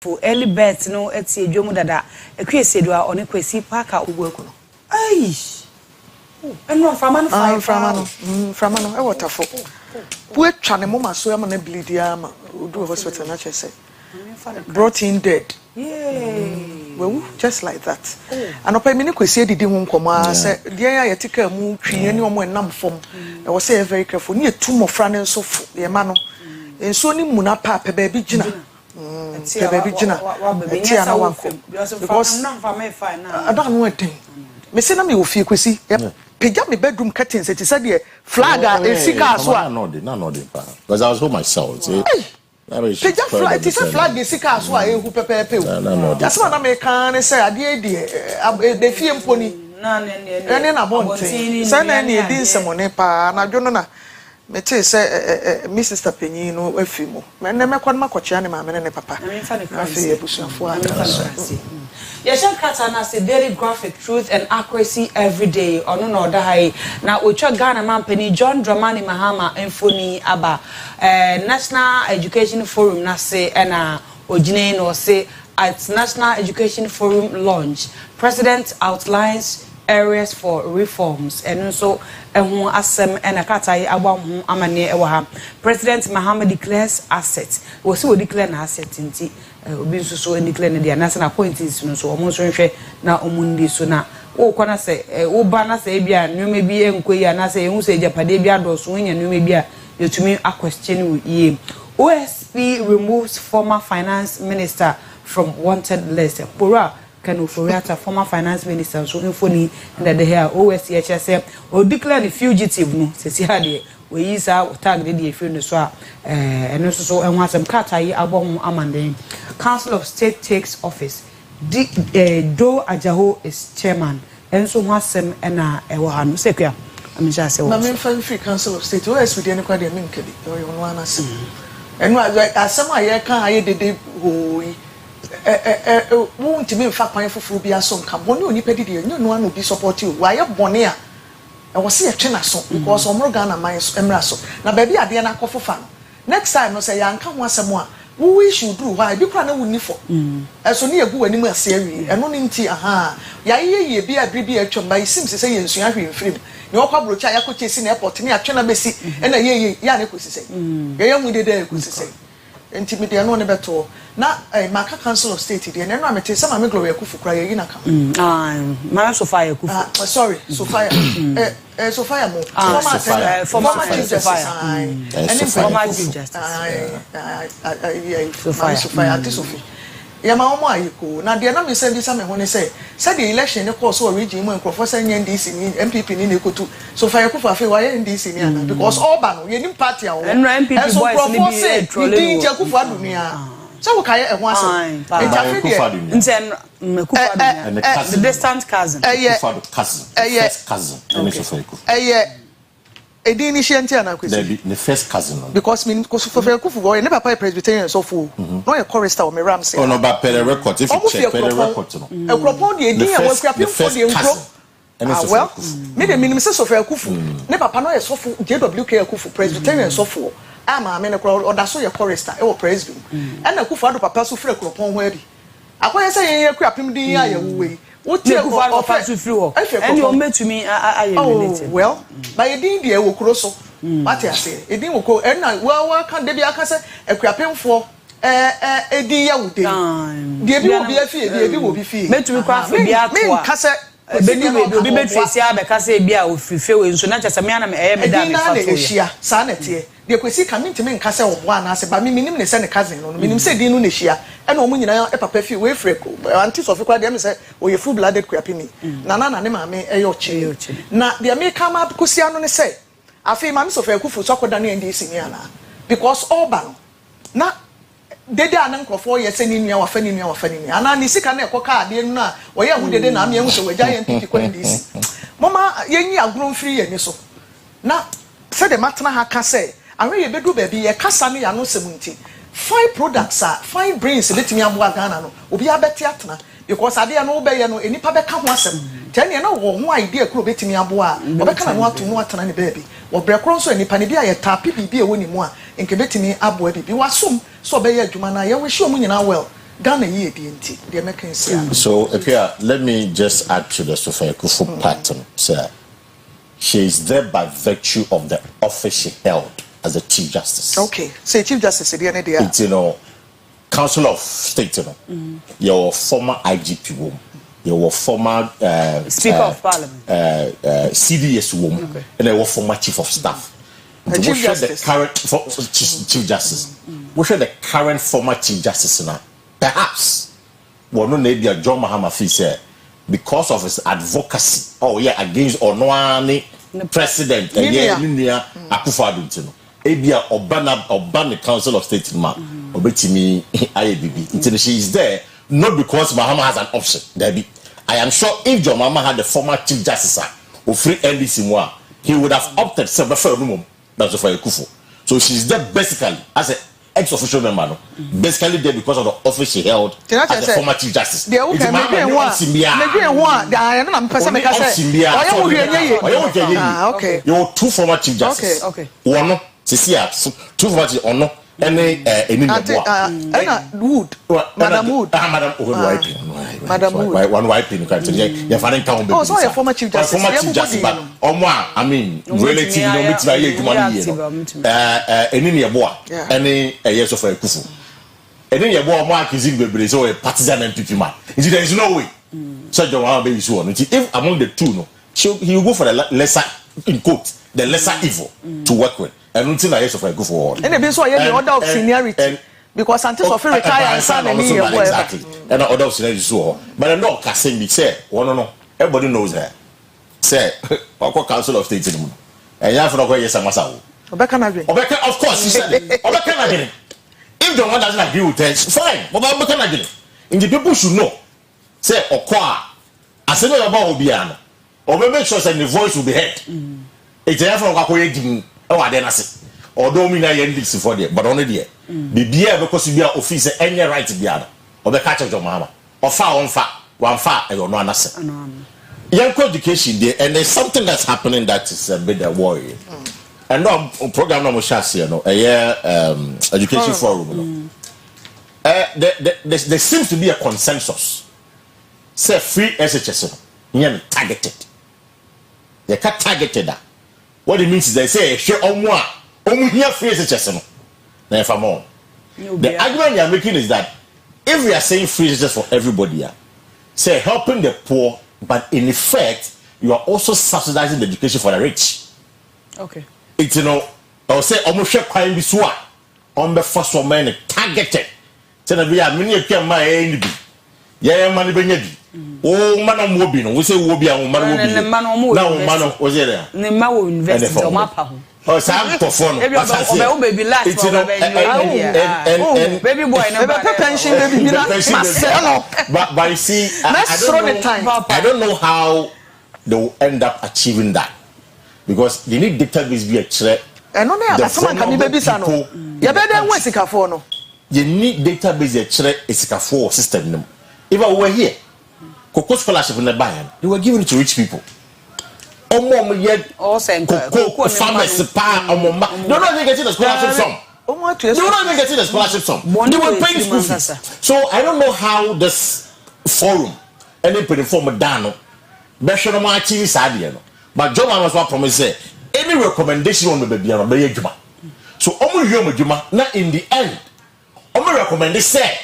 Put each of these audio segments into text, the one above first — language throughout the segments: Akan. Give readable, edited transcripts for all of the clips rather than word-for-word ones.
For early birth no eti edwom dada Akua Asiedua oni Kwesi parka ogbueku no ai eno frama no frama no e waterfo bu etwa ne mama so am na bleed ya ma do hospital na che say brought in dead well just like that and opa me ne Kwesi edidi hu nkomo say de ya yetika mu twie ne omo enam fom e was say very careful ne tu mofra ne nso fo ye ma no enso ni mu na papa ba bi gina baby Gina, Tiana Wanko. Because I don't know anything. Me say na me ofie Kwesi. Pija me bedroom curtains. It said the flag a sika so. No, because I was home myself. Pija flag. It said flag a sika so. Who pepe. That's what I make can say. Adi the fie mponi. Na bonte. Say na ni di nsemo pa na dwono na. Me tell say Mrs. Tapenyi no afimo. Me na mekwa na makochia ne maame ne papa. Afi ebusuafo a. Yeshan kata na say very graphic truth and accuracy every day. Ono na oda hai na otwa Ghana mampani John Dramani Mahama enfoni aba National Education Forum na say na ogine no say at National Education Forum launch President outlines areas for reforms and so ehun asem and akatai abam amane ewa ha President Mahama declares assets we say we declare na asset nti obi nso so declare na dia na na appointees no so omo so nhwe na omundi so na wo kwana say wo ba na say bia nwome bi enkoyi na say ehun say japade bia do so nya nwome bia yetumi a question ye OSP removes former finance minister from wanted list pora Kanu Foriata, former finance minister, so infoni that the hair OSCHS or declare the fugitive no, says he we use our tag the funeral so and also and want some katai album amande. Council of State takes office. Do Ajaho is chairman, and so was some and Ewahan Sekia. I mean, just say, I'm free Council of State, OS with any quite a minkedi, or you want to see. And as some I can't I did who. Won't me fa kwan foforo bia so nka boni oni pedi de no no bi support you why boni a e wo se ye twe na so because omro Ghana man so emra so na ba bi ade na kofofa no next time no say ya nka ho asem a wo we should do why bi kra na woni fo so ne egu wani mu ase awi eno ne nti aha ya ye bi abri bi atwom ba isim se ye nsu ahwe mfrim ne okwa brocha ya ko chesi na airport ne atwe na besi na ye ya na kosi se ye mu de de kosi se intimidate no ne beto na maka council of state dey na no amete sama me glory akufu kra ye na ka ma Sophia akufu sorry Sophia Sophia mo former justice and former justice Sophia ati Sophia ya ma omo ayiko na dey na me send this me ho ne say the election ne course or region mo nkrofo say NDC ni MPP ni nekotu Sophia akufu afi wa NDC ni ana because all ban no ye nim party a wo MPP boys ni bi trolling akufu adunia so we kai ehun asem nten mekufa the distant cousin cousin Edi ni shenti ana Kwesi the first cousin because me ko Sophia akufu boy ne papa Presbyterian so fu no ye chorister o me ram say oh no but per record if you check per record no ekropon de edi e wakua pimfo de nkro well me de minimum say Sophia akufu ne papa no ye so fu JWK akufu Presbyterian so fu ama me ne kro oda so ye chorister e wo Presby and akufu ado papa so frɛ ekropon ho adi akoye say ye yakua pim din ya ye wuwe Uti kufa ofa su free wo eni o metumi ayemilete well by edin de wo kuro so what you say edin wo ko na wa kan de bi aka say akuapemfo edin ya wude de bi wo bi afie de bi wo bi fie metumi kwa afie bi ato me ka say beni obi betwesi abeka say bia ofife we nso na chese me ana me me da me fa to ya sa na tie de Kwesi ka me ntimi nka say wo bo ana se ba me minim ne say ne cousin no minim say din no na hia e na omu nyina e papa fie we freko anti so fikwa de me say oye full blooded kwapimi na ne maame e yo chi na de me ka ma kusia no ne say afi maame so fa akufu so koda na NDC ni ana because all ban na dede anan krofo ye se ni nua wa fa ni nua wa fa ni nua ana ni sika na ekoka ade nu na wo ye hu dede na am ye hu so waja ye MPP kwa NDC mama ye nyi agro mfiri ye ni so na se de matna ha ka say anwe ye bedu ba bi ye kasa ne ya no semunti fine products are fine brains letimi aboa Ghana no obi abeti atena because ade ya no be ye no enipa be ka ho asem tani na wo ho idea kro betimi aboa obeka na no atu no atena ne baby wo brekro nso enipa ne bia ye tapi bibi e woni mu a nke betimi aboa bibi wasom so be ye adwuma na ye we hwe omu nyina well Ghana ye DNT the American say. So okay, let me just add to the Sophia Kufu pattern, sir. She is there by virtue of the office she held as a Chief Justice. Okay, say Chief Justice, it's, Council of State, your former IGP woman, your former Speaker of Parliament, CDS woman, and your former Chief of Staff. Chief Justice. The current Chief Justice. We should the current former Chief Justice now. Perhaps one no need John Mahama say because of his advocacy. Oh yeah, against Onwani President Akua Asiedua. Ebia Obana Council of State ma obetimi IABB. She is there not because Mahama has an option. I am sure if John Mahama had the former Chief Justice or free NDC he would have opted for that's for Kufu. So she's there basically as an ex-official member, basically there because of the office she held as the former Chief Justice. Okay. Your two former Chief Justices. Okay. One, two former Chief Ono, and Wood. Madam Wood. Madam Wood. One white pin. Your father can't be. Oh, so your former Chief Justice. Former Chief Justice, but I mean, relative, no meet any boy, any a years of a kufu. And then your boy Mark is in the so a partisan MPP man. There is no way. Such a one baby so if among the two, no, he will go for the lesser in quote, the lesser evil to work with. And until I years of a kufu. And the so the order of seniority. Because until Sophie retire and son and me exactly. And order of seniority so. But I'm not casting me say, no, everybody knows her. Say, Akua Council of State in and you have no yes, I must have. Of course, he said, if the one doesn't agree with us, fine, but I'm again. And the people should know. Say, Akua, I said about Obiano, or make sure that the voice will be heard. It's a from Akua, I then I say, or domina Yendix for there, but only there. The beer because you be an officer, any right to be other, or the catch of your mama, or far on far, one far, and you're not answer. Young education there, and there's something that's happening that is a bit of worry. And no program no shasi no education forum no. There seems to be a consensus. Say free SHS no, targeted. They can't targeted that. What it means is they say share here free SHS no. Now if I'm on. The argument you are making is that if we are saying free SHS for everybody, say helping the poor. But in effect, you are also subsidizing the education for the rich. Okay. It's I'll say almost crime biswa on the first one man targeted. Tell me many of them my enemy. Yeah, money benyadi. Oh man mobi no. We say wobi and man. Now man was there. Ne ma wo invest in mapa ho. Oh, Sam Tofono. Baby last. And baby boy no pension baby but you see, I don't know how they will end up achieving that because they need database be a threat. And no, someone can be baby son. You better wait no. You need database a threat is system. If I were here, Cocoa scholarship in the Bayern, they were given it to rich people. Farmers, no, they getting the scholarship sum. They getting the scholarship sum. They were paying school fees. So I don't know how this forum, any platform dano, Beshano Martin Sadia, but John was what promised any recommendation on the baby on the Juma. So Omu Juma, not in the end. Omu recommended say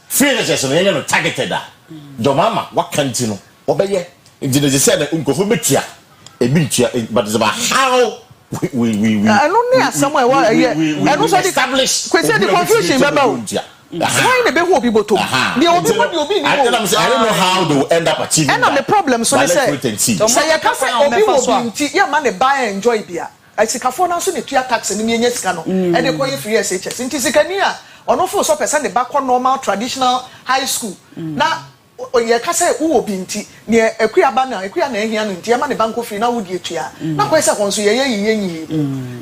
free registration and targeted that. Jomama, what can't you know? Obey. They said that but it's about how we I don't know somewhere we establish the confusion about why the people to I don't know how they will end up achieving and on the problem so they say you can say yeah man buy and enjoy beer I see for now so the tax and the sika no and they call you free SHS in Tisikania or no for so person the back on normal traditional high school now oye ka say wo obi nti ne ekuaba na ehia no nti ama ne banko free na wo die tua na Kwesi akonso ye yi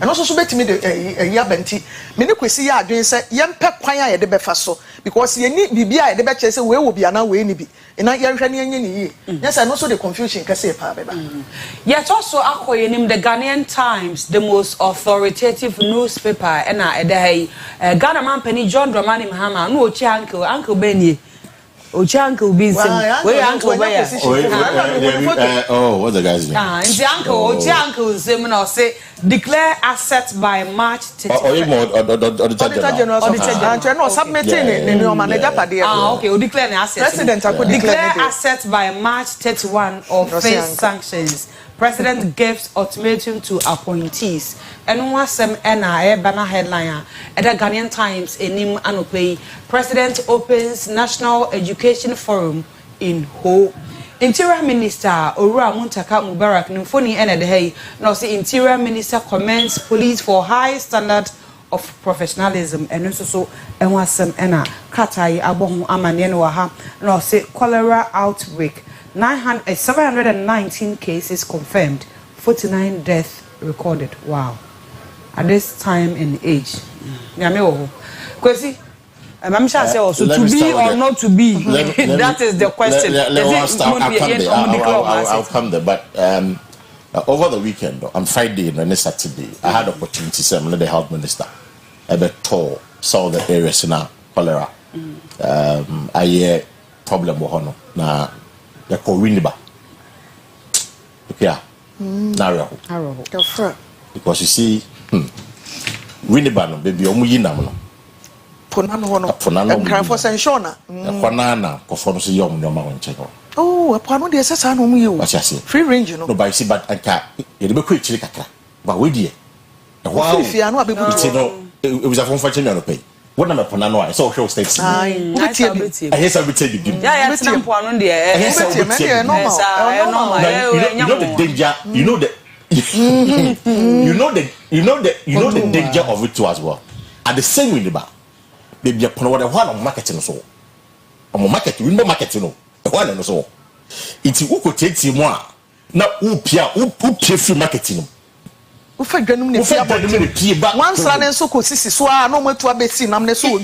eno so betimi de ehia banti me ne Kwesi ya adwen say yempe kwan a ye de befa so because ye ni bibia ye de be che say we wo bia na we ni bi na ye hwe ne enye ni yi yes no so the confusion ka say pa beba yet also akoye nim the Ghanaian Times, the most authoritative newspaper ena edai Ghana man penny John Dramani Mahama no ochi uncle Benny Ochi uncle busy. Where uncle where? Oh, what's the guy's name? The uncle, Ochi uncle seminar say declare assets by March 31st. Auditor General. No, submitting in your manager. Okay, declare assets. President, declare assets by March 31 or face sanctions. President gives ultimatum to appointees. And one sem banner headliner at the Ghanaian Times enim anopei. President opens National Education Forum in Ho. Interior Minister Orua Muntaka Mubarak Nfoni enedehei no say Interior Minister commends police for high standard of professionalism and also enwasem ena katai abohu amane no ha no say cholera outbreak 719 cases confirmed, 49 deaths recorded. Wow. At this time and age. Kwesi, I'm sure say also to be or not to be. That is the question. I'll come there. But over the weekend, on Friday and Saturday, I had opportunity to meet the health minister. I told some of the areas now cholera. I hear problem with hono na. Ya ko Winiba. Okay. Narrow. Because you see, Winiba no baby omu yinam no. Ponano no. For Senshona. Kwanana ko for no se yom no ma wonche no. Oh, apano de sesa no mu yi o. Free range no. No by see but anka ye de be ko ekyire kakra. Ba we die. Wow. Free anu abebu no. It was a phone for no pay. What number Ponano I saw show states. I guess I would tell you. Yeah, it's not one there. You know the danger. You know the danger of it too as well. At the same way, baby, upon what one on marketing so. On market, window marketing no. One and so. It's who could take you more. Now, who pay free marketing. One son so consist so no more to abesi namne so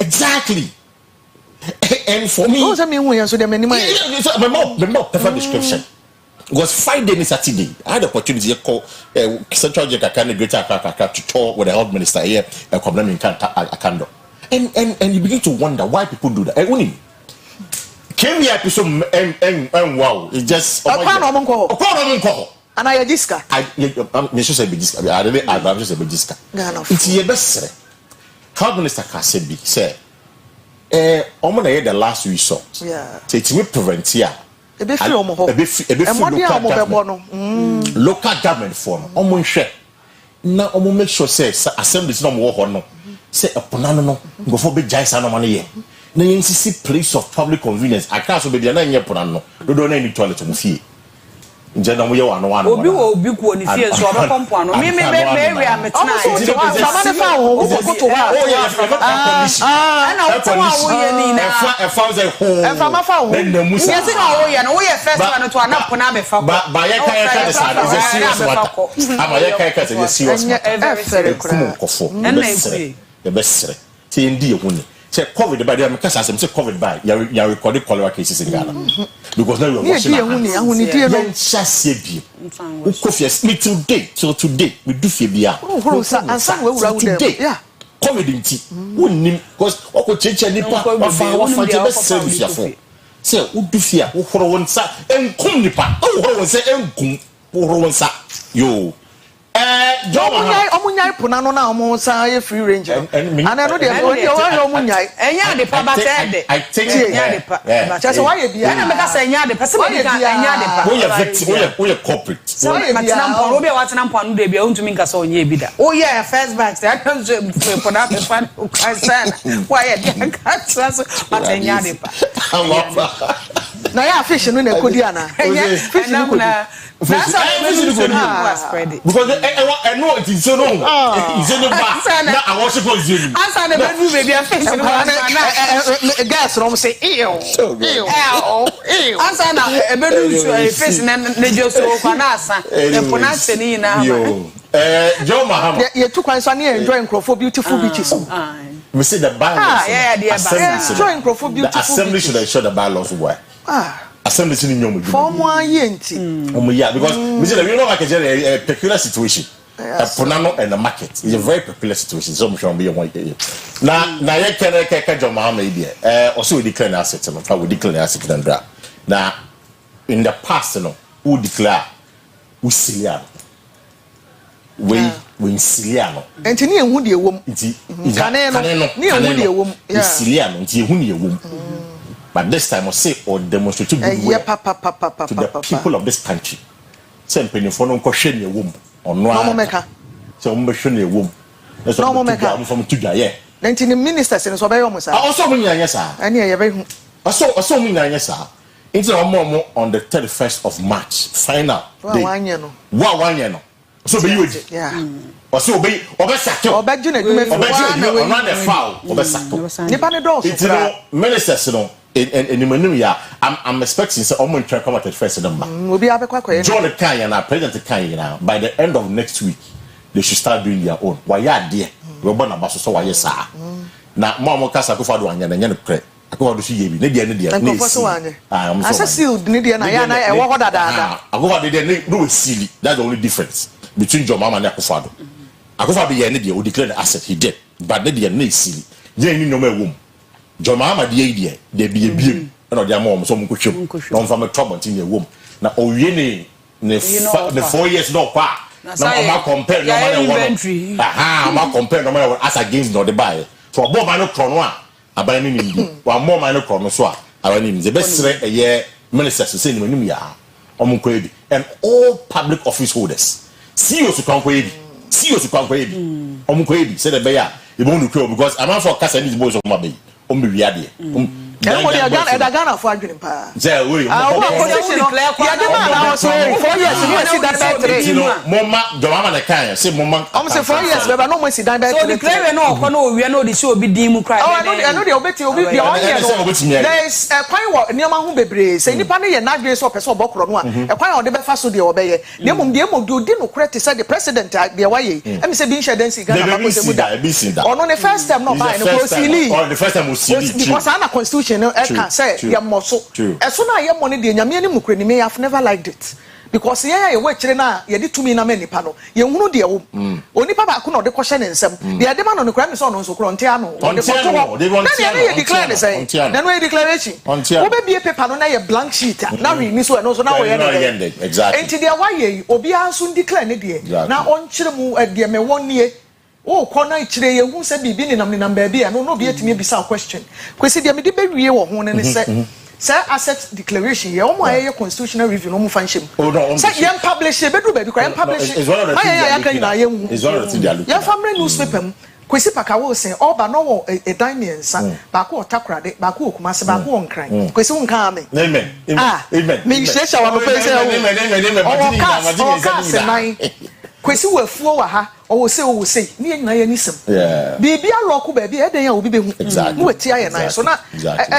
exactly. And for me, those are me when so the more perfect description was Friday and Saturday. I had the opportunity to call Central Jakarta Greater Accra to talk with the health minister here and problem in Akando. And you begin to wonder why people do that. Only came here episode and wow, it's just and I diska. I should say Bijiska. I just say Bijiska. It's your best. Health Minister Kasebi said, the last resort. Yeah. So it's with prevent here. Local government form. Share. Now, make sure say assembly is not more no. Say a ponano go for big giants and money here. Now you see place of public convenience. I can't be the 9 year ponano. Don't any toilet to fee. Njena mu ye wa no wa no obi ko ni fie so obo kompo ano me area metna sama fa wo ko to ha ana wo to wo ye ni na e fa ze ho e fa ma fa wo yes na wo ye no wo ye first one to ana pona be fa ko ba ye kai is a serious matter ama ye kai is a serious matter kofo e be sere ti ndi e huni say COVID by them because say COVID by you recorded cholera cases in Ghana because now you are watching today we do febia today COVID nti wonnim because oko cheche nipa wa be service ya for say wo du fia wo horo wonsa enkum nipa wo horo wonsa enkum wo horo wonsa yo omunyai ponano na omunsa ye free range and I know they omunyai enya de pa ba say I think enya de pa just why you be na make say enya de pa say enya de pa we are victim we are corporate so matina mpo obi watina mpo anu de bia untumi nka say onye bi da oh yeah first bank say for that fan why dey aka so enya de pa na ya fish no na kodi ana fish no kodi that's how spread it because I know it is so long it's in the back now I want to go you answer the bedroom baby fish no gas rom say ew answer na bedroom fish na just so kwana asa e pronounce ni na Joe Mahama you took one so na enjoy for beautiful beaches we see the bylaws enjoy for beautiful the assembly should ensure the bylaws work assembly in your form one yenti because we say we know like a peculiar situation a ponano and the market is a very peculiar situation so much on be one year na ye keke John Mahama here also we declare asset no we declare asset and dra na in the past no who declare usiliano we siliano enti ni ehu de ewom enti kane no ni ehu de ewom siliano enti ehu ne ewom but this time I say or demonstrate to the people of this country say penifo no kohwe ne ewom ono no meka say o mbehwe ne ewom no mo meka from to dwaye enti ni ministers no so be yom sa also mo nyanya sa ani ye be hu also mo nyanya sa enti mo on the 31st of March final day wanye no so be you yeah so be obesake obeju na dwuma ono na foul obesake nipa ne do so kra ministers no in ya I'm expecting say omo ntwa come at first number obi abekwa koye John Kanye na president Kanye na by the end of next week they should start doing their own why are there we bo na baso so why sa na mo kasa ko fado anya na nya ne pre akwa do so yebi ne dia ne so anya asa sealed ne dia na ya na e wo ho dada akwa de ne do sealed that's the only difference between John Mahama and Akufado ye ne dia o declare the asset he did but ne dia na sealed je ni no ma ewom John Mahama de be biem na de amom so mkotwem na on fa me trouble tin ewom na owie ne 4 years no kwa na ma compare no ma compare no ma as against no the buy so obo ma no krono a aban ni ndi wa mo ma no krono so a aban ni ze besre eye ministers say ni manim ya omko ebi and all public office holders CEOs kwankwa ebi omko ebi say the be ya e bon do because am for kasa ni boys of mabe o me wiade Gana for adwene pa we ya 4 years you see that by 3 mama John na kan say mama say 4 years be no mo see that by 3 so the claim no okọ no owie no de see obi din mu cry I know the obeti obi be on here there is a kwan wo niam hu bebre say nipa no ye nadwe so person obokro no a e kwan wo de be fa so de obeye niam de odi no correct say the president de waye em say bi insurance Ghana pa ko se muda ono the first time no buy no go sili or the first time we see because ana constitution no e can say ye moso eso na ye mo ne de nyame ani mukure ni me have never liked it because ye we kire na ye de tumi na manipa no ye hunu de wo onipa ba ko na de ko hye ne nsam de ade ma no kura me so no nso kro nte ano de ko to na ye declare say na no ye declaration wo be bie paper no na ye blank sheet na we ni so no so na wo ye ne exactly enti de wa ye obi anso declare ne de na on kire mu de me wonnie o kona ikire ye hu se bibi ni nam ba bia no bi etimi bisa question Kwesi de me de be wie wo ho ne say asset declaration ye omo aye constitutional review no mo fan shem say ye publish e be do ba bi kwa ye publish aye kan na ye hu is one of the thing ye family newspaper Kwesi pakawo say oba no wo e dimensa ba ko otakrade ba ko okumase ba ko onkran Kwesi won kan ame amen me shesha wa no pe say amen Kwesi wafuo wa ha o say ni nyina ye nisem bibi aloko ba bi eden ya obi be hu no wati aye nan so na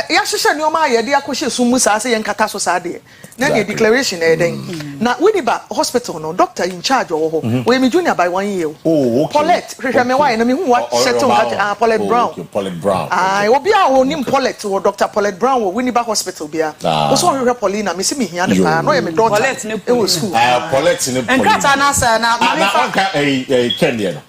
ya hyehyɛ ne oma ye de akohye sumu saa se ye nkata so saa de na the declaration eden na Winneba hospital no doctor in charge wo ho we me junior by 1 year Paulette hwehwɛ me why na me hu what settle that Paulette Brown obi a ho nim Paulette wo Dr. Paulette Brown wo Winneba hospital bia wo so hwehwɛ Paulina me se me hia de pa no ye me doctor Paulette ne school Paulette ne nkata na sa na Kenya no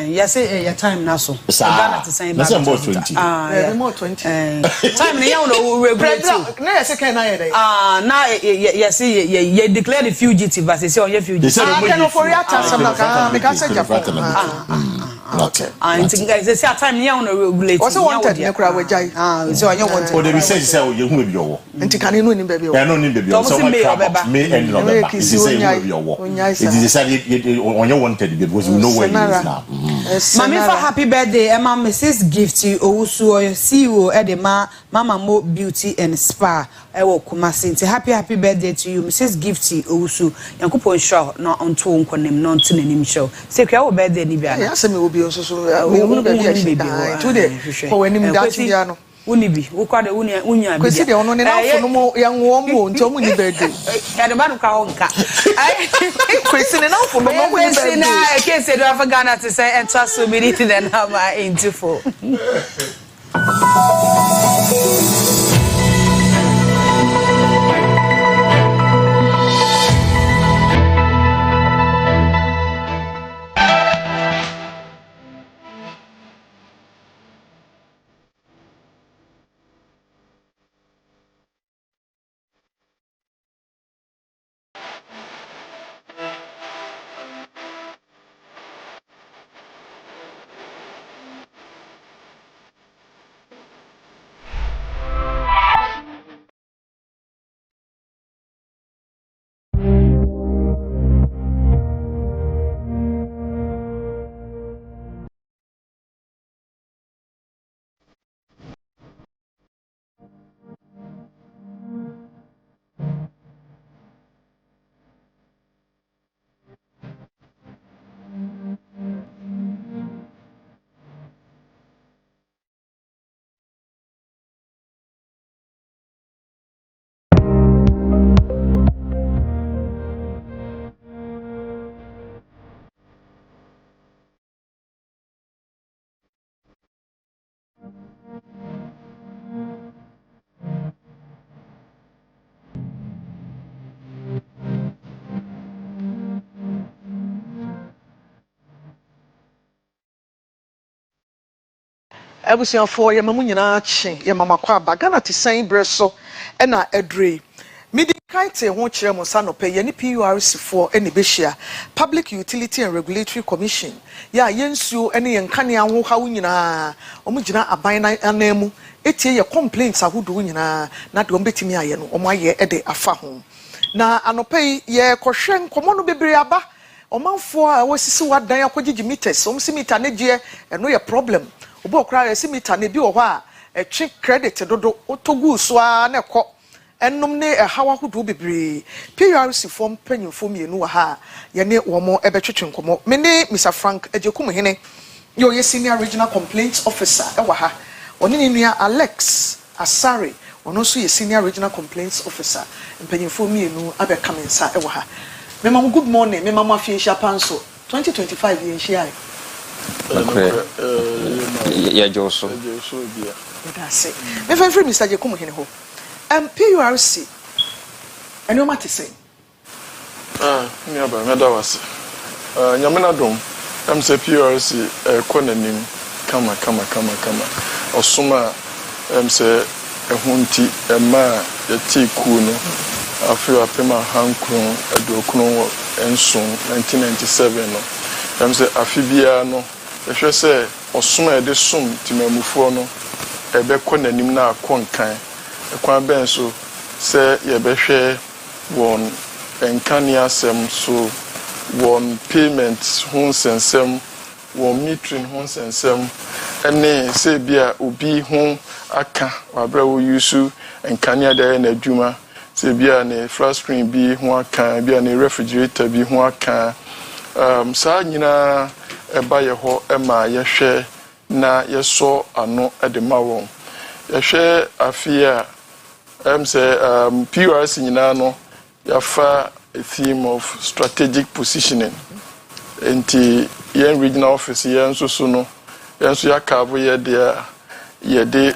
yes your time na so Ghana to say back 20 more 20 time ne you know regulate na yes can na ye na yes ye declare the fugitive as say on your fugitive no for your time na me can say Japan okay and guys say time ne you know regulate also wanted ne kura wajai so on your wanted for the research say you hu ebi owo enti kan no ni bebi o no ni bebi o so me end of the back is say you ebi owo it is say on your wanted because we know where he is now Mami for happy birthday Emma Mrs Gifty Owusu or CEO Edema Mama Mo Beauty and Spa ewo Kumasi nti happy birthday to you Mrs Gifty Owusu Yankopon show no onto nkonem no onto nanim show say kwa wo birthday ni bia na ase me obi so we hunu ba bia shi to de for wanim da ti bia no unibi ukwade unya bia Kwesi de ono ne na fono mo yanwo mo nti omu ni birthday ya de ba no ka honka Kwesi ne na fono mo mo ni birthday na kese do Afghana to say enter so many to the number into 4 abusiafo ye mamu nyina chi ye mama kwa bagana ti san breso e na edre midi kaite ho kire mo sa no pe ye ni PURC fo e ne behia Public Utility and Regulatory Commission ya yensuo ene ye nkane aho hawo nyina omu gina aban na anamu etie ye complaints ahodo nyina na de ombetimi aye no omo aye e de afa ho na anope ye kohwe nkomo no bebre aba omanfo a wasisi wadan akogigi meters omsi meter ne je eno ye problem obo okra esi meter ne bi wo ho a twe credit dodo otogu so a na ekọ ennom ne hawa hodo bebre PURC form panyimfo mienu wa ha ye ne wo mo ebetwetwe nkomo me ne Mr Frank Ejekum hene yo ye senior regional complaints officer e wa ha oni ne nua Alex Asare ono so ye senior regional complaints officer panyimfo mienu abeka mensa e wa ha me mama good morning me mama afie panso 2025 ye nhia ya Joso bia that's it me fan free Mr Jekum hene ho PURC eno mate say me aba me da wase nyamena dom say PURC konanim kama osuma say ehunti ema yeti ku no afi apema hankron edokron enson 1997 no say afi bia no ehwe say osuma ede sum timamufo no ebe konanim na akonkan ekwan ben so say ye behwe won enkania asem so won payment hun sensem won metering hun sensem ene say bia obi hun aka wabra wo yusu enkania da na adwuma say bia ne flat screen bi hun aka bia ne refrigerator bi hun aka sa nyina eba ye ho ema ye hwe na ye so ano ede ma won ye hwe afia say PURC nyina no yafa a theme of strategic positioning enti yen regional office yen so no yen so yakavo ye de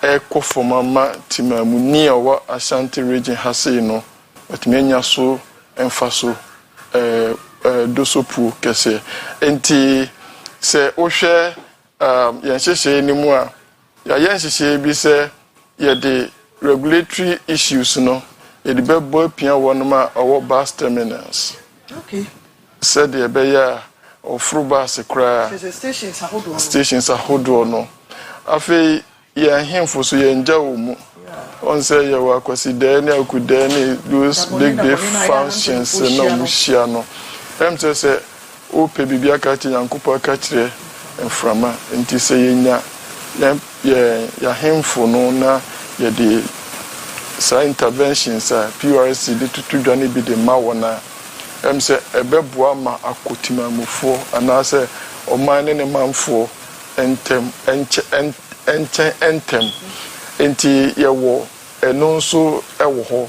ekofomama timamu ni owa Ashanti region hase no otmenya so emfaso dosopu kese enti se ohwe yen hyehye ni mu a ya yen hyehye bi se ye de regulatory issues no it be boy pia wonma our bus terminals okay said the beya of frubas kra stations ahodo no afi ye hemfo so ye nja wo mu on say ye wa kwasi de na akude na those big functions no mushia no say o pe bibia ka ti Nyankopɔn ka kire mframa nti sɛ yenya ya hemfo no na ye de sa interventions a PRC de tutu dwane bi de ma wona se ebeboa ma akotimamufo anase oman ne manfo entem enti yewo eno nso ewo ho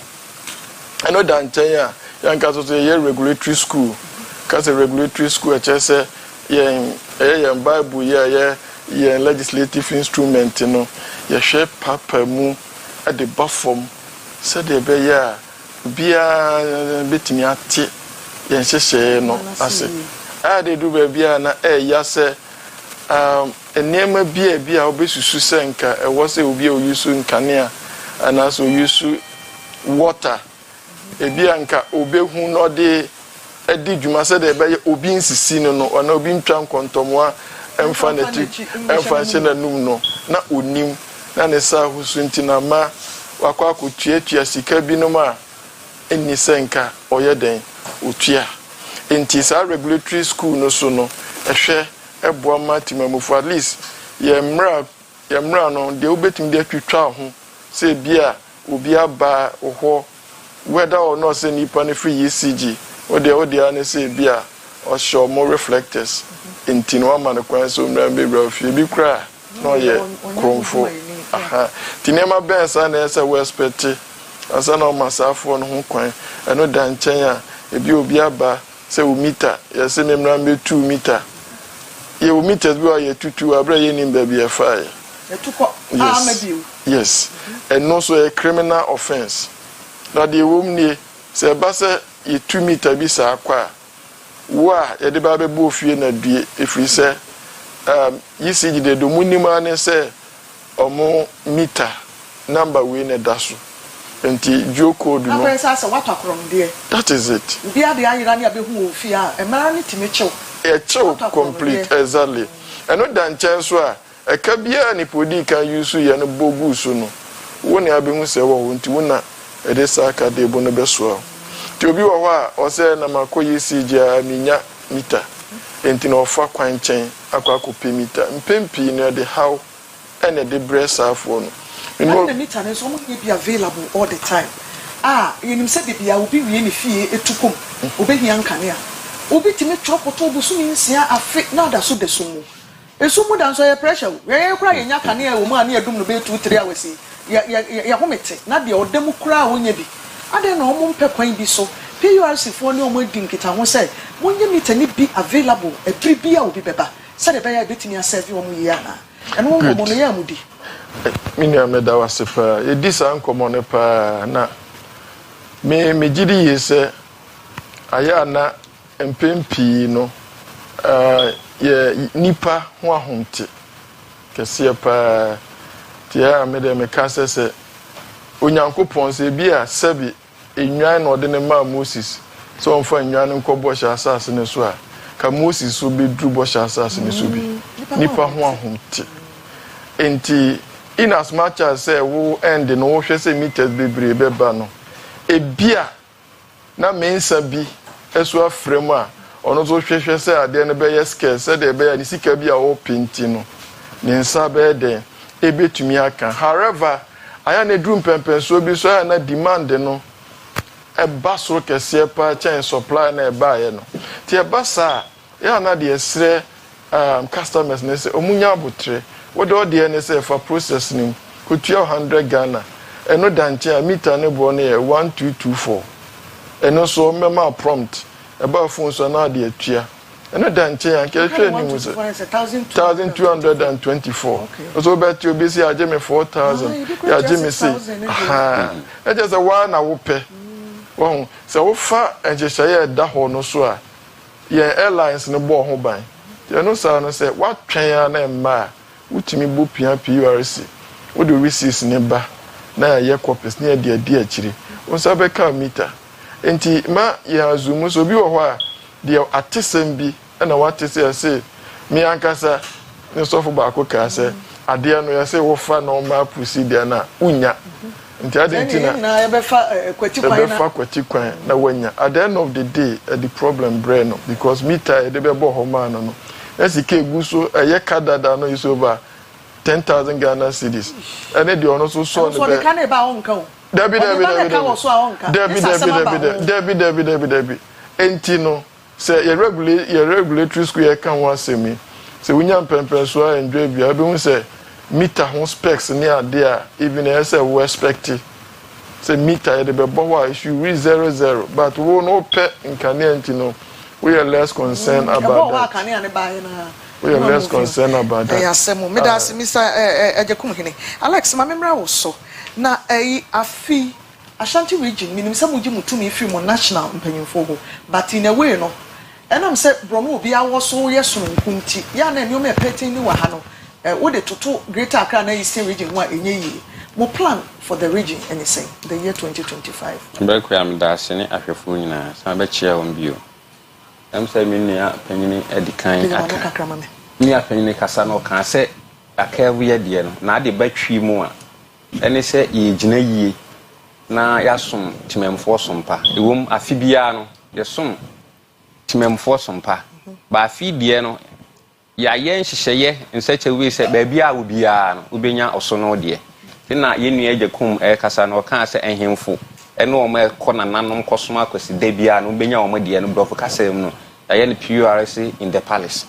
eno da nchen a yanka so ye regulatory school cause regulatory school chese ye Bible ye legislative instrument no ye hwe papa mu at the bottom said the be ya bia betimi ate ye nhyehyɛ no ase de do ba bia na ya se enema bia obesusu se nka ewo se obi oyusu nkane a na so oyusu water ebia nka obehu no de edi dwuma se de be obi nsisi no ona obi ntwa nkontomoa emfa na num no na onim na ne sa husu ntina ma wakwa kotuatua sika bi no ma eni senka oyeden otua enti sa regulatory school no so no ehwe eboa matimamufo at least ye mra no de obetim de twitwa ho se bia obi aba oho whether or not say nipa ne free ECG o de an say bia or show more reflectors enti no ma no kwan so mra be bra fi bi kra no ye kromfo aha tinema ben sa na ese we expect asa na masafo no ho kwan eno da nchen a ebi obi aba se o meter ye se memra me 2 meter ye o meters bi ye tutu abra ye nim ba bi e fa ye etuko yes and also a criminal offense na de womnie se ba se ye 2 meter bi sa akwa wa ye de ba be bo fie na due efri se yisi de do munima ne se omo meter number we na daso enti joko do no that is it bia de ayira ne abehu ofie a emara ne timechew complete exactly eno dan chanso a eka bia ni podi kan yusu ye no bogu so no woni abehu se wo nti wona ede saka de bo no beso ti obi wo a o se na makoyi sija minya meter enti no fa kwan chen akwa kopi meter mpempi no de how and the breast afo no and the meter is almost be available all the time you said the bia obi wie ne fie etukom obi hia nkane obi timi chopoto obusu mi nsia afi na da so de so mu esumu dan so ye pressure we kura ye nya kane a wo mu ane adum no be 2-3 hours ya homete na de odem kura wonya bi ade na omo mpe kwan bi so PURC fo ne omo di nkita ho say wonya meter ni bi available every bia obi beba say de be ya betimi serve omo yi ana eno wo mo no ya mudi mini ameda wasepa e disa nkomo ne pa na me gidi yese aya na mpempi no ye nipa ho ahonte kese pa tia me de me kasese onyankopon se bia sebi enwan no de ne ma Moses so onfa enwan nkobo sha asase ne so a ka Moses so be dru bo sha asase ne so bi nipa ho ahonte enti in as much as say wo end no wo hwe say meters bebre beba no ebia na mensa bi esu afrem a ono so hwehwe say ade ne be yeske say de be ya ni sika bi a wo pinti no ne nsa be de ebetumi aka however aya na drum pempen so bi so aya na demand no eba so kese pa chain supply na eba ye no ti eba sa ya na de esre customers ne say omunya abotre what do the say for processing could you 100 Ghana and no danche meter ne bo ne 1224 and also mema prompt about phone so na de atua and no danche an ke hwe ni mu 1224 so bet you be say aje me 4000 ya aje me say e just a one wo pe won so wo fa enjehye da ho no so a ye airlines ne bo ho ban you know say no say what twen na ma utimi bu pia PURC wo do receipts ne ba na ye copies ne de akire wo sabe ka meter enti ma ya azumu so bi wo ho a de atesem bi na watese say mi ankasa ne sofo ba ko ka say ade no ya say wo fa no ma procedure na unya nti adentina na ebefa kwati kwan na wanya at the end of the day the problem brain no because meter de be bo ho man no esike egu so eye kadada no is over 10,000 Ghana cedis ene de ono so so ne be ka na ba onka o Debbie enti no say your regulatory school can one semi say we nyam pempen so enjoy bia be hu say meter hon specs near there even as a we expect say meter de be bowa issue 00 but we no pay in Canadian no we are less concerned about that. We are less concerned about that. Yes, me da se Mr. Ejekum hene. Alex ma memra wo so na afi Ashanti region minim se muji mutumi fi mo national mpanyimfo ho but in a way no enam se brono obi awo so ye sononkunti ya na eniom epeti ni wa ha no wo de toto Greater Accra na Eastern region ho a enye yi mo plan for the region anything the year 2025 mbekwa am da se ni ahwefo nyina sa be chia won bio am se mi ni apanyini edikan aka ni apanyini kasa no kan se akavu ye de no na ade batwi mu a ene se ye gina yie na yasom timemfo sompa ewom afibia no yesom timemfo sompa ba afidie no ya yen hyehyeye nseche wi se ba bia obia no obenya osono de na yenu Ejekum kasa no kan se ehemfo ene o ma kona nanom kosoma Kwesi debia no obenya o ma de no brofo kasem no ya ne PURC in the palace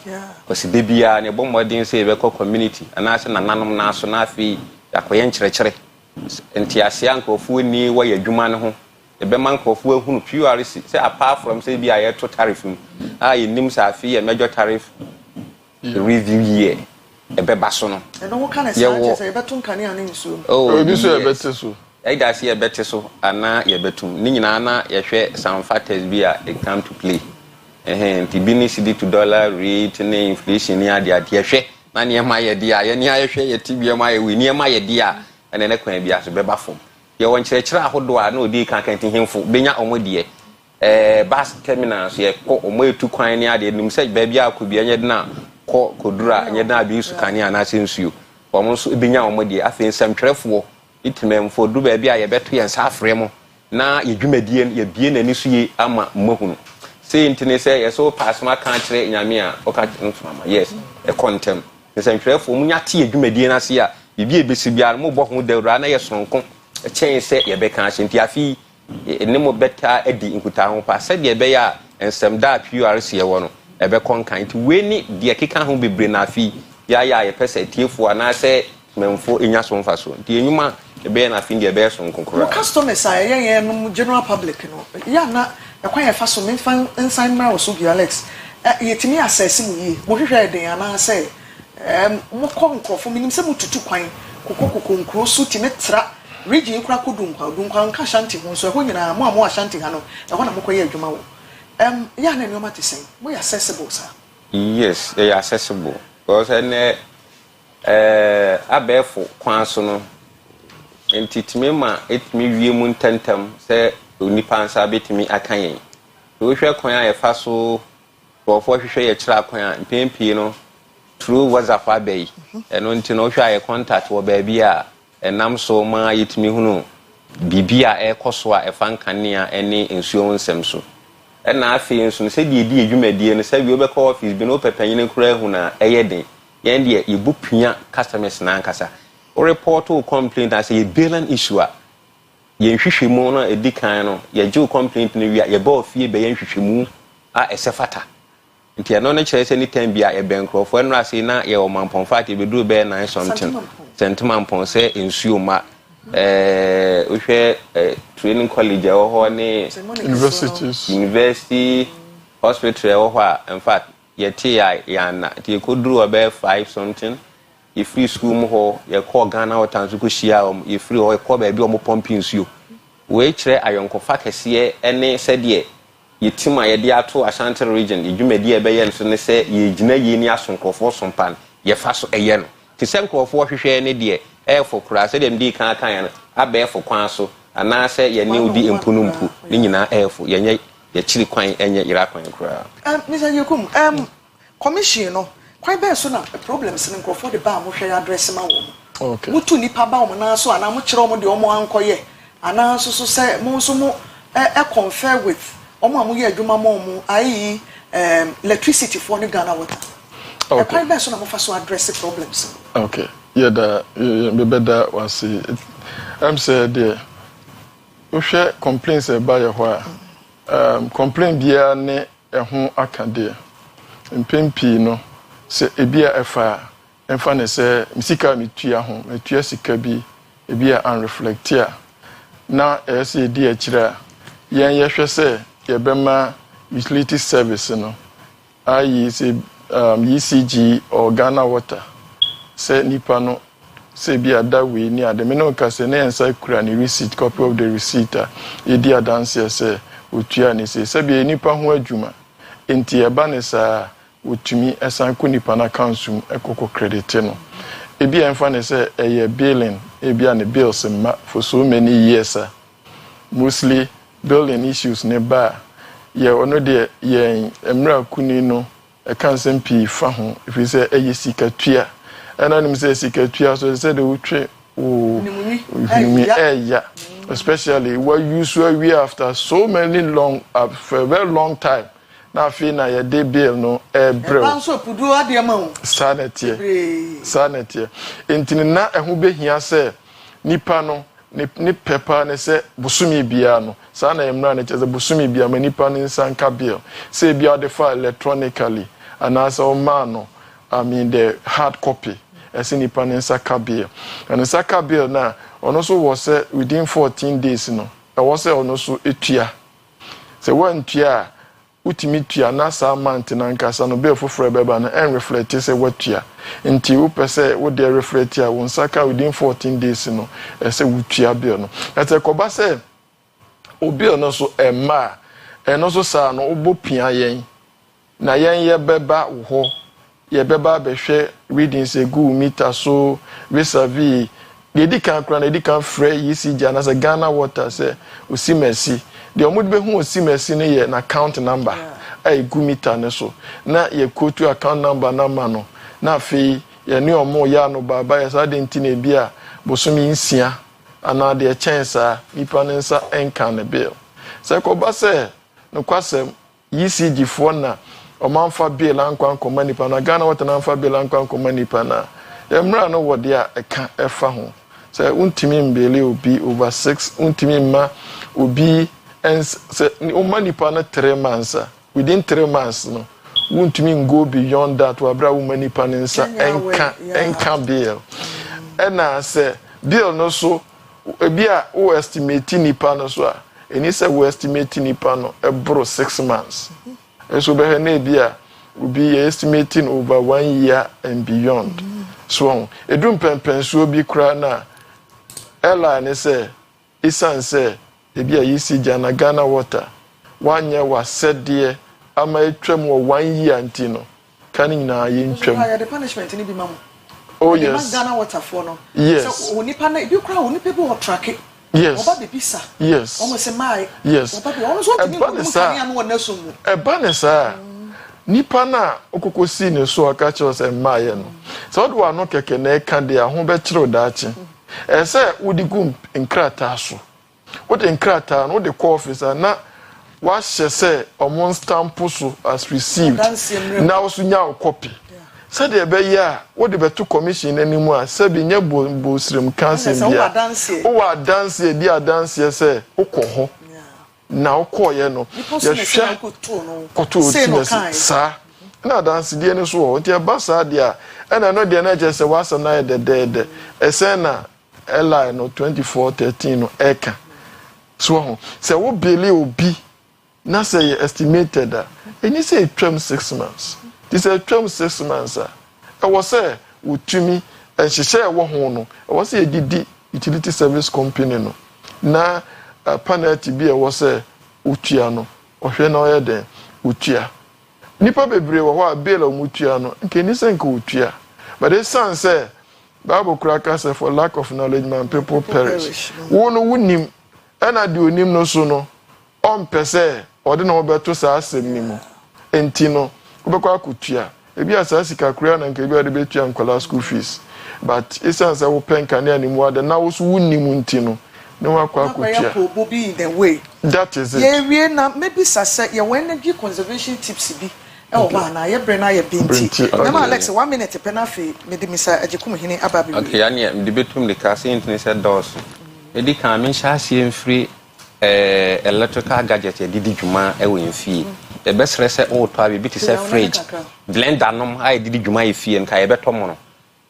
Kwesi debia ne bomodin se be community anase nanom na so na afi yakoye nkyerɛkyerɛ enti asia nkrofo ni wa yadwuma ne ho ebe man nkrofo ehunu PURC say apart from say bi aye to tariff yenim sa afi ye major tariff review year ebe baso no eno wo kana say ebe to nkane ane nsuo obi so ebe teso da say ebe teso ana ye betum ni nyina na ye hwe some factors bi a it come to play enti bi ni cedi to dollar rate ne inflation ni ade ade hwe na ne ma ye dia ye ne aye hwe ye tibia ma ye wi ne ma ye dia ene ne kwan bia so beba fom ye won kyerɛkyerɛ ahodo a na odi kan kan tinhemfo benya omodie bus terminal so ye ko omoetu kwan ne ade nim sɛ ba bia akɔ bia nye na kodura nye na bi su kan na sensuo wɔn so benya omodie afen samtwerɛfoɔ itimemfo du ba bia ye beto ye nsa afrɛ mo na ye dwumadie ye bie nani so ye ama mmahunu sei ntine sɛ ye so pass ma kan kyerɛ nyame a oka ntoma yes e contem samtwerɛfoɔ munya te ye dwumadie na se a bibi ebesi bia mo bo ho dawura na ye sonko kyɛn sɛ ye bɛka ahyenti afi ne mo bɛta adi nkuta ho pa sɛ de be ya ensɛm da PURC ye wo no e bɛ konkan ti we ni de keka ho bebre na afi ya ye pɛsɛ tiefo ana sɛ memfo enya so mfa so nti enyuma e bɛ na afi de bɛ so nkonkora customers a ye no general public no ya na e kwan ye fa so memfa ensan mra wo so bi Alex yetimi assess mu yi mo hwehwɛ den ana sɛ mo konkrofo minim se mututu kwan kokoko nkro so timetra region kura kodunkwa nka Ashanti ho so ho nyina mo Ashanti ha no ho na mokoye adwuma wo ya na nyoma te sen mo ya accessible sir yes they are accessible because abefo kwan so no entitime ma etimi wie mu ntantam se onipa nsa betimi akan yen wo hwe kwan a ye fa so bofo hwehwe ye kira kwan a mpempi no through WhatsApp abai eno nti no hwa ye contact wo ba bi a enam so ma yetimi hunu bibia ekoso a efankane a ene ensuo nsem so ena afi nso se de edi adwumadie no se bi obekọ office bi no pepanyine kura hu na eyeden yen de yebupua customers na ankasa o report o complaint as a billion issue a yen hwehwemu no edikan no ye je complaint no wi a ye ba ofie be yen hwehwemu a esefata nti ano na kyerɛ sɛ ni time bia e benkrofo no ase na ye o mampon fat e bedu be 9 something sentimampon sɛ ensuo ma uhwe training college ho ne university hospital ho a in fact yeti ya na ti koduru obe 5 something if free school mo ho ye call Ghana watanso ko hia ye free ho call ba bi o mo pumping nsuo we kyerɛ ayonkofa kɛse ene sɛ de yetima ye de ato Ashanti region edwumadi e be ye nso ne sɛ ye gina ye ni asonkofo sompan ye fa so eye no ti sɛ nkrofo hwehwɛ ne de for kura sɛ dem di kan ya abe for kwan so ana sɛ ye ne odi empunumpu ne nyina for ye chiri kwan enye ira kwan kura Mr. Ejekum commission no kwan be so na problems ne nkrofo de ba mo hwɛ address ma wo Okay. Mutu nipa ba omo na so ana mo kire omo de omo ankoye. Ana so say mo so mo confer with omo amuye adwuma mo mu ayi electricity for the Ghana water. Okay. The private so na mo fa so address the problems. Okay. Yeah, the better was I'm say there. We share complaints about your why. Complain bia ne ho akade. Mpempi no se ebia efa emfa ne se misika mitua ho metua sika bi ebia unreflectia na ese di akira yen yehwe se yebema utility service no ayi se ECG or Ghana water se nipa no se bia da we ni ade me no ka se na ensa kura ni receipt copy of the receipt e di adanse se otua ni se bia nipa ho adwuma enti eba ne sa utumi esan ko nipa na council ekoko credit no ebi enfa ne say eye billing ebi an bills ma for so many years mostly billing issues ne ba ye ono de ye emra kuni no e kan sempi fa ho if you say eye sikatua ena nim say sikatua so say the utwe o ya especially what usually we after so many long for a very long time na fi na ye de bill no bro banso pudu ade ma wo sanetie entini na ehu behia se nipa no ni pepa ne se busumi bia no sa na emra ne cheze busumi bia ma nipa ni sanka bill se bia de file electronically and as o man no I mean the hard copy ese nipa ni sanka bill and sanka bill na ono so was within 14 days no e was ono so etua se one tua utimi tua na sa month na nkasa no be foforo beba na en reflect say watua nti wo pese wo de reflect ya won saka within 14 days no say wutua bill no ete koba say obi no so ema eno so sa no obopia yen na yen ye beba wo ye beba behwe reading say go meter so vis-a-vis de kan kra na de kan frɛ ECG na say Ghana water say osimesi the omud be hu osimesi ne ye na account number ai gumita ne so na ye quote account number na ma no na afi ye ne omo ya no baba ya sa de ntine bia bosomi nsia ana de chance nipa ne nsa enka ne bill say ko ba say no kwasem ECG fo na omanfa bill ankwa nkoma nipa na Ghana water na anfa bill ankwa nkoma nipa na emra no wode a eka efa ho say untimi mbele obi over 6 untimi ma obi and say umanipa na 3 months within 3 months no untimi go beyond that wa bra umanipa nsa enka bill and na say bill no so ebi a o estimate nipa no so a eni say we estimate nipa no ebro 6 months eso be na ebi a obi estimating over 1 year and beyond so edum pempenso obi kra na airline say isan say ebi a ECG na Ghana water wanye wa sedie ama etwam wo 1 year antino kan nyina ye ntwam the punishment ni bi mamu oh yes Ghana water for no yes so onipa na ebi kra onipa bi wo track yes oba be bisa yes almost say mai yes oba be almost what you can am won naso mu ebanesa nipa na okokosi ne so aka che say mai no so do ano keke na eka de ho be kire daachi ese wodi gum nkrata so wodi nkrata no de call officer na wa hye omon stamp so as received na wo nya copy said the be ya wodi beto commission animu a sabi nya bo srem cancel bia o wa dance di dance say ukoho na ukoye no ya hwa koto sa na dance di ene so o ntia basa dia ena no de na je say wasam na de esen na airline no 2413 no eka so say wo beli obi na say estimated that and you say 6 months this is 6 months I was say utumi and she share wo ho no I was say didi utility service company no na penalty bi was say utua no ohwe na oye den utua nipa bebre wo ho a bill omutua no nke ni say nke utua but they say Bible cracker say for lack of knowledge man people perish wo no wunim ana de onim no so no on pese ode na obeto sa asem ni mu enti no obekwa akutua ebi asa sika kura na nke ebi ode betua nkwala school fees but it's as I will pen can anymore the now was winning no one be in the way that is it yeah now maybe sasa ya when give conservation tips be oh na ya brena ya binti na Alex 1 minute penafi me de misa ajekum hini ababi okay ya ne de betum de ka say said dos edi kan me sha sie free electrical gadget ya didi dwuma e we mfie e be sere se o to abi ti se fridge blender nom ai didi dwuma e fie nka e be to mo no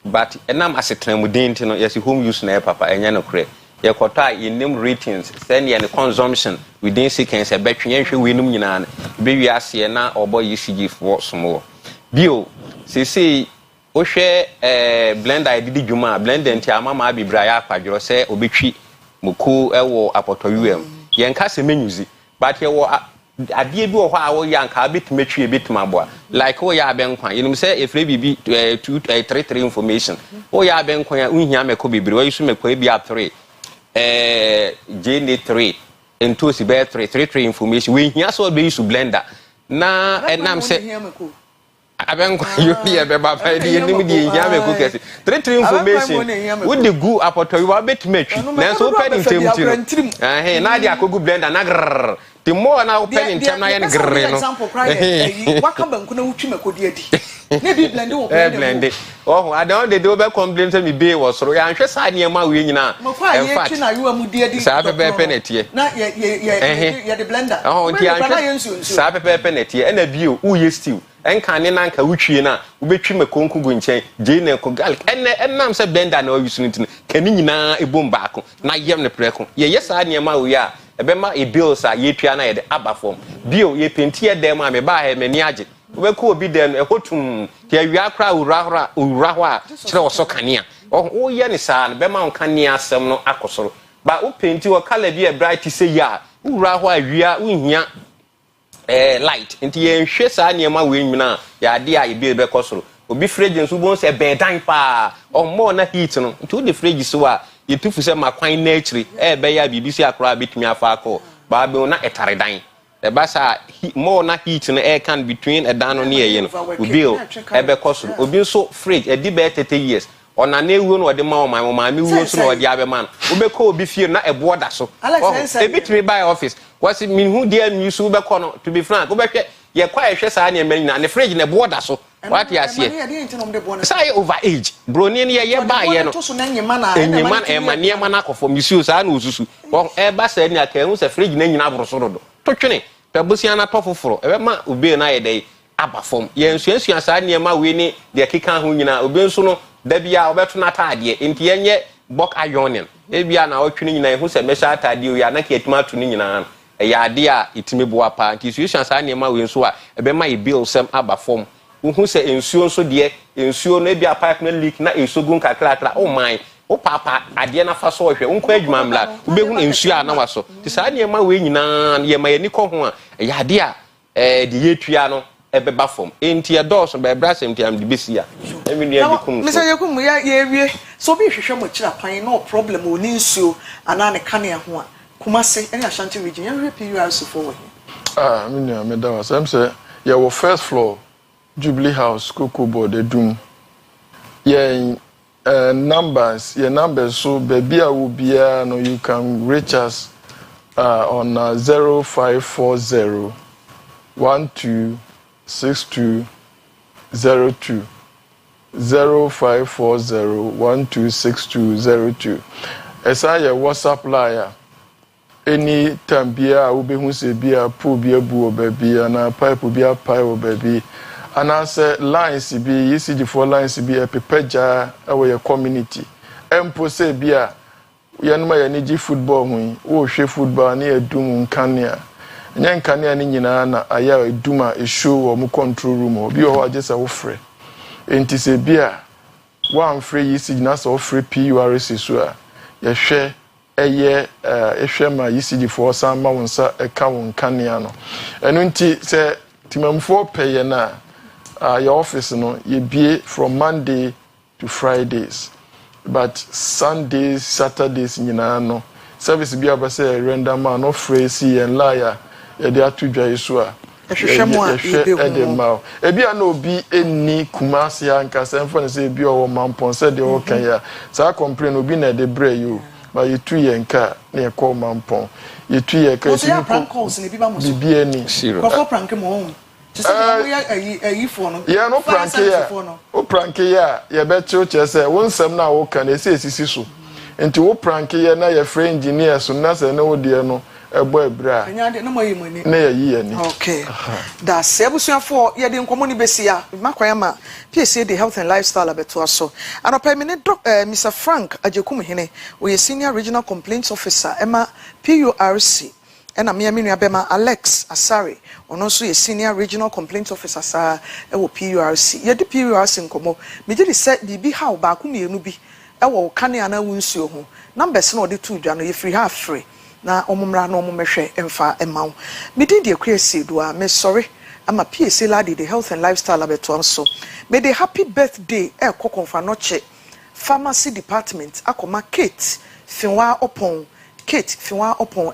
but enam asetran mu den ti no yes home use na papa enya no kre ye kwota in ratings send ye consumption within seconds e be twen hwe we num nyina na be wi ase na obo ECG for small bio say o hwe blender didi dwuma blender nti amama abibra ya akwadro se obetwi muku ewo apoto UM ye nka se menyuzi but ye wo adie bi wo ho a wo yanka betumetwi e betumabo like wo ya abenkwan yinum se efre bibi 233 information wo ya abenkwan ya unhia meko bibiri wo yisu meko e bi a 3 JN3 into si be 33 information we hia so be yisu blender na enam se abenkwan yo bi be ba fa di enim di hia meko kesi 33 information wo de gu apoto yo betumetwi na so pe ni temtiro na dia akogu blender na grrr the more now open time na yen grrr no example cry waka banku na wutwi makodi adi na bi blend wo blend oh I don't dey do be complain say me be wo soro ya nhwe sa niam we nyina in fact na you amudi adi sa pepe penete na ye the blender oh nti anhwe sa pepe penete na bio wo ye stew enka ne na nka wutwie na wo betwi makonku gu nchen je na ko garlic enam se blender na o yusu ntin kani nyina ebom baako na yem ne preko ye sa niam we ya ebema e bills a yetua na ye de aba form bio ye pentie dem a me ba he me ni age we ko obi den ekotum ti awia kra urahra ho a kire wo so kanea o ye ne sa na bema on kanea asem no akosoro ba o penti wo color bi e bright say ya uraho awia unhia light nti ye nhwe sa niam a we nwina ya de a ye bi be kosoro obi fridge nso bon se be dan pa o mo na heat no nti o de fridge so a yetufu se makwan na achiri be ya bibisi akra bitumi afa akọ ba be na etare e ba sa mo na heat na can between dan no ne ye no obi o be koso obi so fridge e di be 30 years ona na ewu no de ma ma me wu so no de abe man obi ko obi fie na ebo da so e bitumi buy office wasi min hu dia mi so be ko no to be frank obi hwe ye kwa hwe sa na me na ne fridge na ebo da so what you see say over age broni ne ye ba ye no enyiman e manie ma na akofo misuo sa na osusu e ba sa ni aka hu se fridge na nyina borosoro do to twene pe bosia na tofoforo e be ma obi na ye dai aba fom ye nsuansua sa ne ma we ni de keka ho nyina obi nso no da bia obeto na taade enti yenye bok ayonin e bia na otwene nyina e hu se me sha taade o ya na ka etima to ni nyina e ya ade a itime boa pa nti nsuansua sa ne ma we nso a e be ma e bill sem aba fom who say ensuo so de ensuo no bia pipe na leak na esogun kakra o man o papa ade na fa so hwe unko adwuma mla wo be hu ensuo a na waso ti sa ne ma we nyina ye ma ye ni ko ho a ya ade a de yetua no e be ba fom enti e dos be brasem ti am de besia e me nua bi kum so Mr. Yakum ya wie so bi hwehwe mo kira pan no problem o ni nsuo ana ne kane ho a Kumase any Ashanti region ya PURC forward me nua me da was am say ya wo first floor Jubilee House Cocoa Board Edum yeah numbers so baby will be no you can reach us on 0540 126202 0540 126202 esa ya WhatsApp line any time bia we be hu se bia pool bia bu baby na pipe bia pipe baby and as lines be ECG4 lines be a pepeja our community empo say bia yanuma yaniji football hu wo hwe football na edum nkania nya nkania ni nyina na aya eduma e show wo mu control room obi ho agesa wo frɛ enti say bia one free ECG na so free PURC so a ye hwe eye ehwe ma ECG4 san ma wonsa eka won nkania no enu nti say timamfo peye na your office no you be from Monday to Fridays but Sundays Saturdays nyina no service be aba say render man no phrase and liar e dey atudwa isu a edema ebi ana obi eni kumasi ankasa mfo ne say ebi owo mampon say de o kan ya sa complain obi na de bre you ba yitu ye nka na ye call mampon yitu ye ka si bibi eni ko prank mo just ayi for no yeah no prank ya o prank ya ye betu che say won sam na wo kan e say sisi so enti wo prank ya na ye friend engineer so na say na wo de no ebo ebra na ye ni okay da sebusia for ye de nkomo ni besia makwaya ma PSA the health and lifestyle abeto aso anopa me ne Mr Frank Ajekum hene we senior regional complaints officer ema PURC ena me nua bema Alex Asare ono so ye senior regional complaints officer sa ewo PURC ye de PURC nkomo me je se bibi how ba ku mienu bi ewo kane ana wunsuo ho numbers na ode tu dwa no ye free half free na omumra na omumehwe emfa emaw me din de Akua Asiedua me sorry ama PSA lady the health and lifestyle abeto so me the happy birthday kokonfa noche pharmacy department akoma Kate Finwa Opon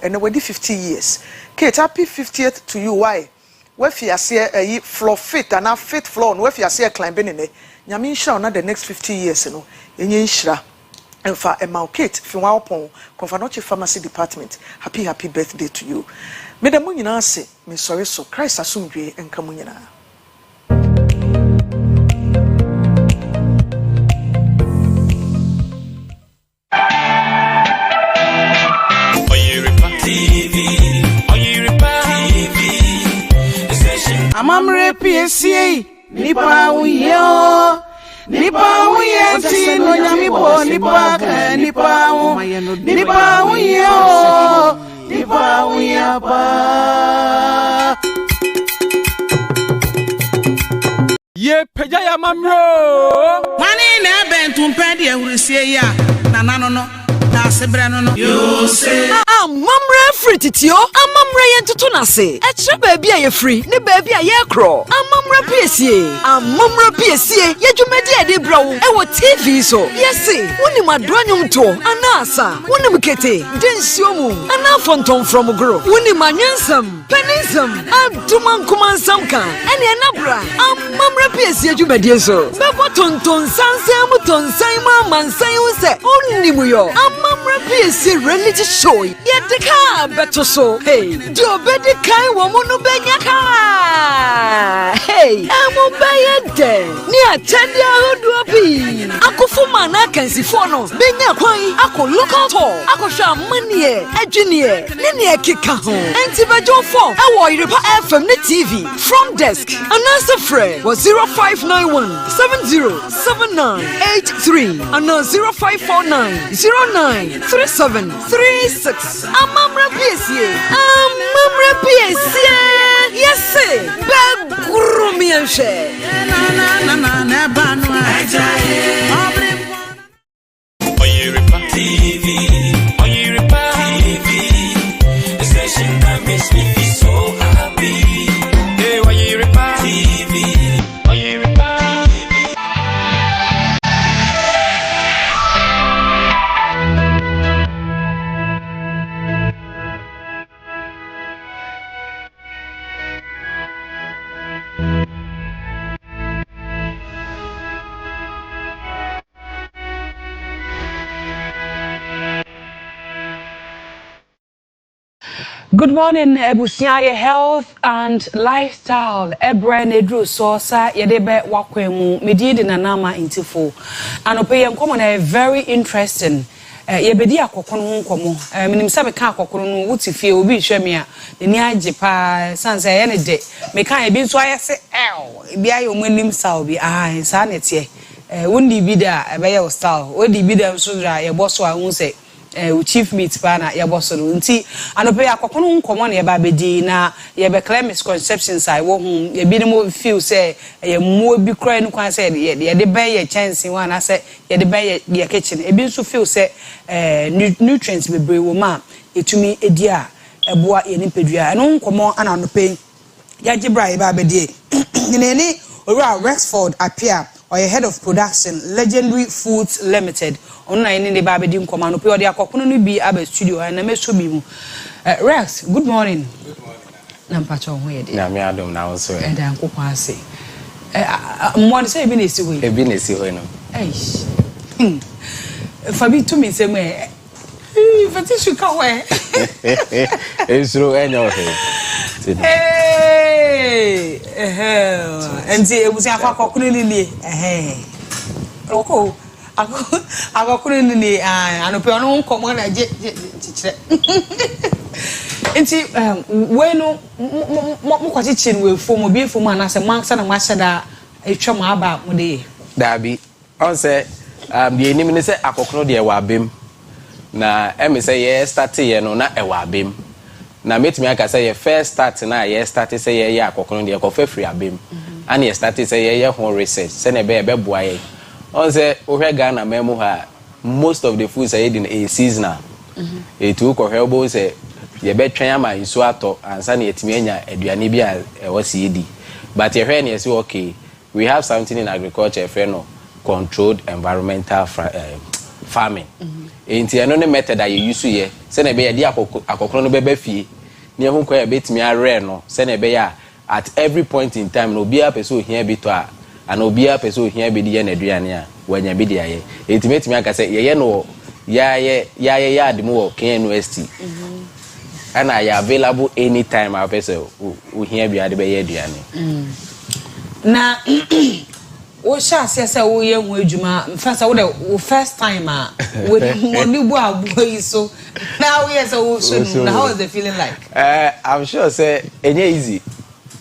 and we 50 years Kate happy 50th to you why we fi ase floor fit and fit floor no we fi ase climbing ne nyame nhira na the next 50 years no enye nhira emfa Kate Finwa Opon Confanoche Pharmacy Department happy birthday to you me da munyina ase me sorry so Christ asumdwe enka munyina Amamre PSA nipa uyo ti no nyami bo nipa uyo ba ye peja ya mamro mani na bentum pede ehurisie ya na nano no na sebra no yo say Amamra free titio amamra yentutu nase e kire baabi a ye free ne baabi a ye kro amamra PSA ye dwumadi ade brawo e wo TV so yes woni madronwum to anasa woni mkete densio mu ana fonton from gro woni manyansam penism abduman kumansam kan ene enabra amamra PSA dwumadi so bebo tonton sansan mu tonsan ma mansan wo se onni mu yo amamra PSA reality show Yedika beto so hey do bedi kai wo mu no benya ka hey amu bayede ni atende ahodo bi akofuma na kansifo no benya kwan akọ local tour akọhwa manie adwenie ne ne ekeka ho enti bejo fo e wo Oyerepa FM ne TV from desk announcer free was 0591 707983 and 0549 093736 Amamra PSA yes beguru mi enhwe na banu Oyerepa TV Oyerepa TV the station that makes me feel so happy hey Oyerepa TV Oyerepa Good morning, Ebusiaye Health and Lifestyle. Ebre Nedru Sosa Yedebe Wakwemu Medidi Nanama Intifo. And Opeye Nkomo very interesting. Yebedi akokono nkomo. Minimsa meka akokono no wuti fie obi hweme a ni agye pa sansa ye ne de. Meka ebi nso ayese ebi ayo monim saw bi sa netie. Wondi bi da ebeye o style. Odi bi da nso dra ye boso a hu se chief meat pa na ye boso no nti anope akokono nkomo na ye ba bedi na ye be claim misconceptions I wo hu ye bi no feel say ye mo bi kra no kwan say ye de be ye chance one say ye de be ye kitchen e bi nso feel say nutrients bebre wo ma etumi edi a eboa ye nipadua no nkomo ana anope ya gibra ye ba bedi ni ora Rexford appear or head of production Legendary Foods Limited on na ni ba bedi nkoma no pe odi akokono no bi aba studio na me so bi mu Rex good morning na mpacho ho ye de na me adom na wo so e da nkopon ase mo say ebi na esi ho ebi na esi ho no Fabi to me say me fati shuka ho esro enyo he enti ebusi akwakokuno lilie oko akwakokuno lilie anope ono nkomo na je chichire enti we no mo kwachichi we fom obi fom anase mansa na mashada etwa ma aba mo de dabi on say the enim ni say akokono de wa bem na emi say ye start ye no na e wa bem na metimi aka say ye first start na ye start say ye akokono de ko free abem and ye start say ye ho research say na be boa ye on say ohwe Ghana memu ha most of the foods are in a seasonal etu ko hwebo say ye betwen ama isu ato ansa na yetimi anya aduane bi a wasi edi but ye hwe na say okay we have something in agriculture no controlled environmental farming. Enti eno ne method that you use here say na be ye dia akokoro no beba fie ne hu kwa betimi are no say na be ya at every point in time no bia person ohia bi to a ana obia person ohia bi di na aduane a wanya bi dia ye enti metimi aka say ye no ya ademu wo Ken University ana ya available anytime a person ohia bi ade be ye aduane na wo sha se wo ye hu adwuma first wo the first time we money bu abo yi so now yes wo so now how is the feeling like I'm sure say enye easy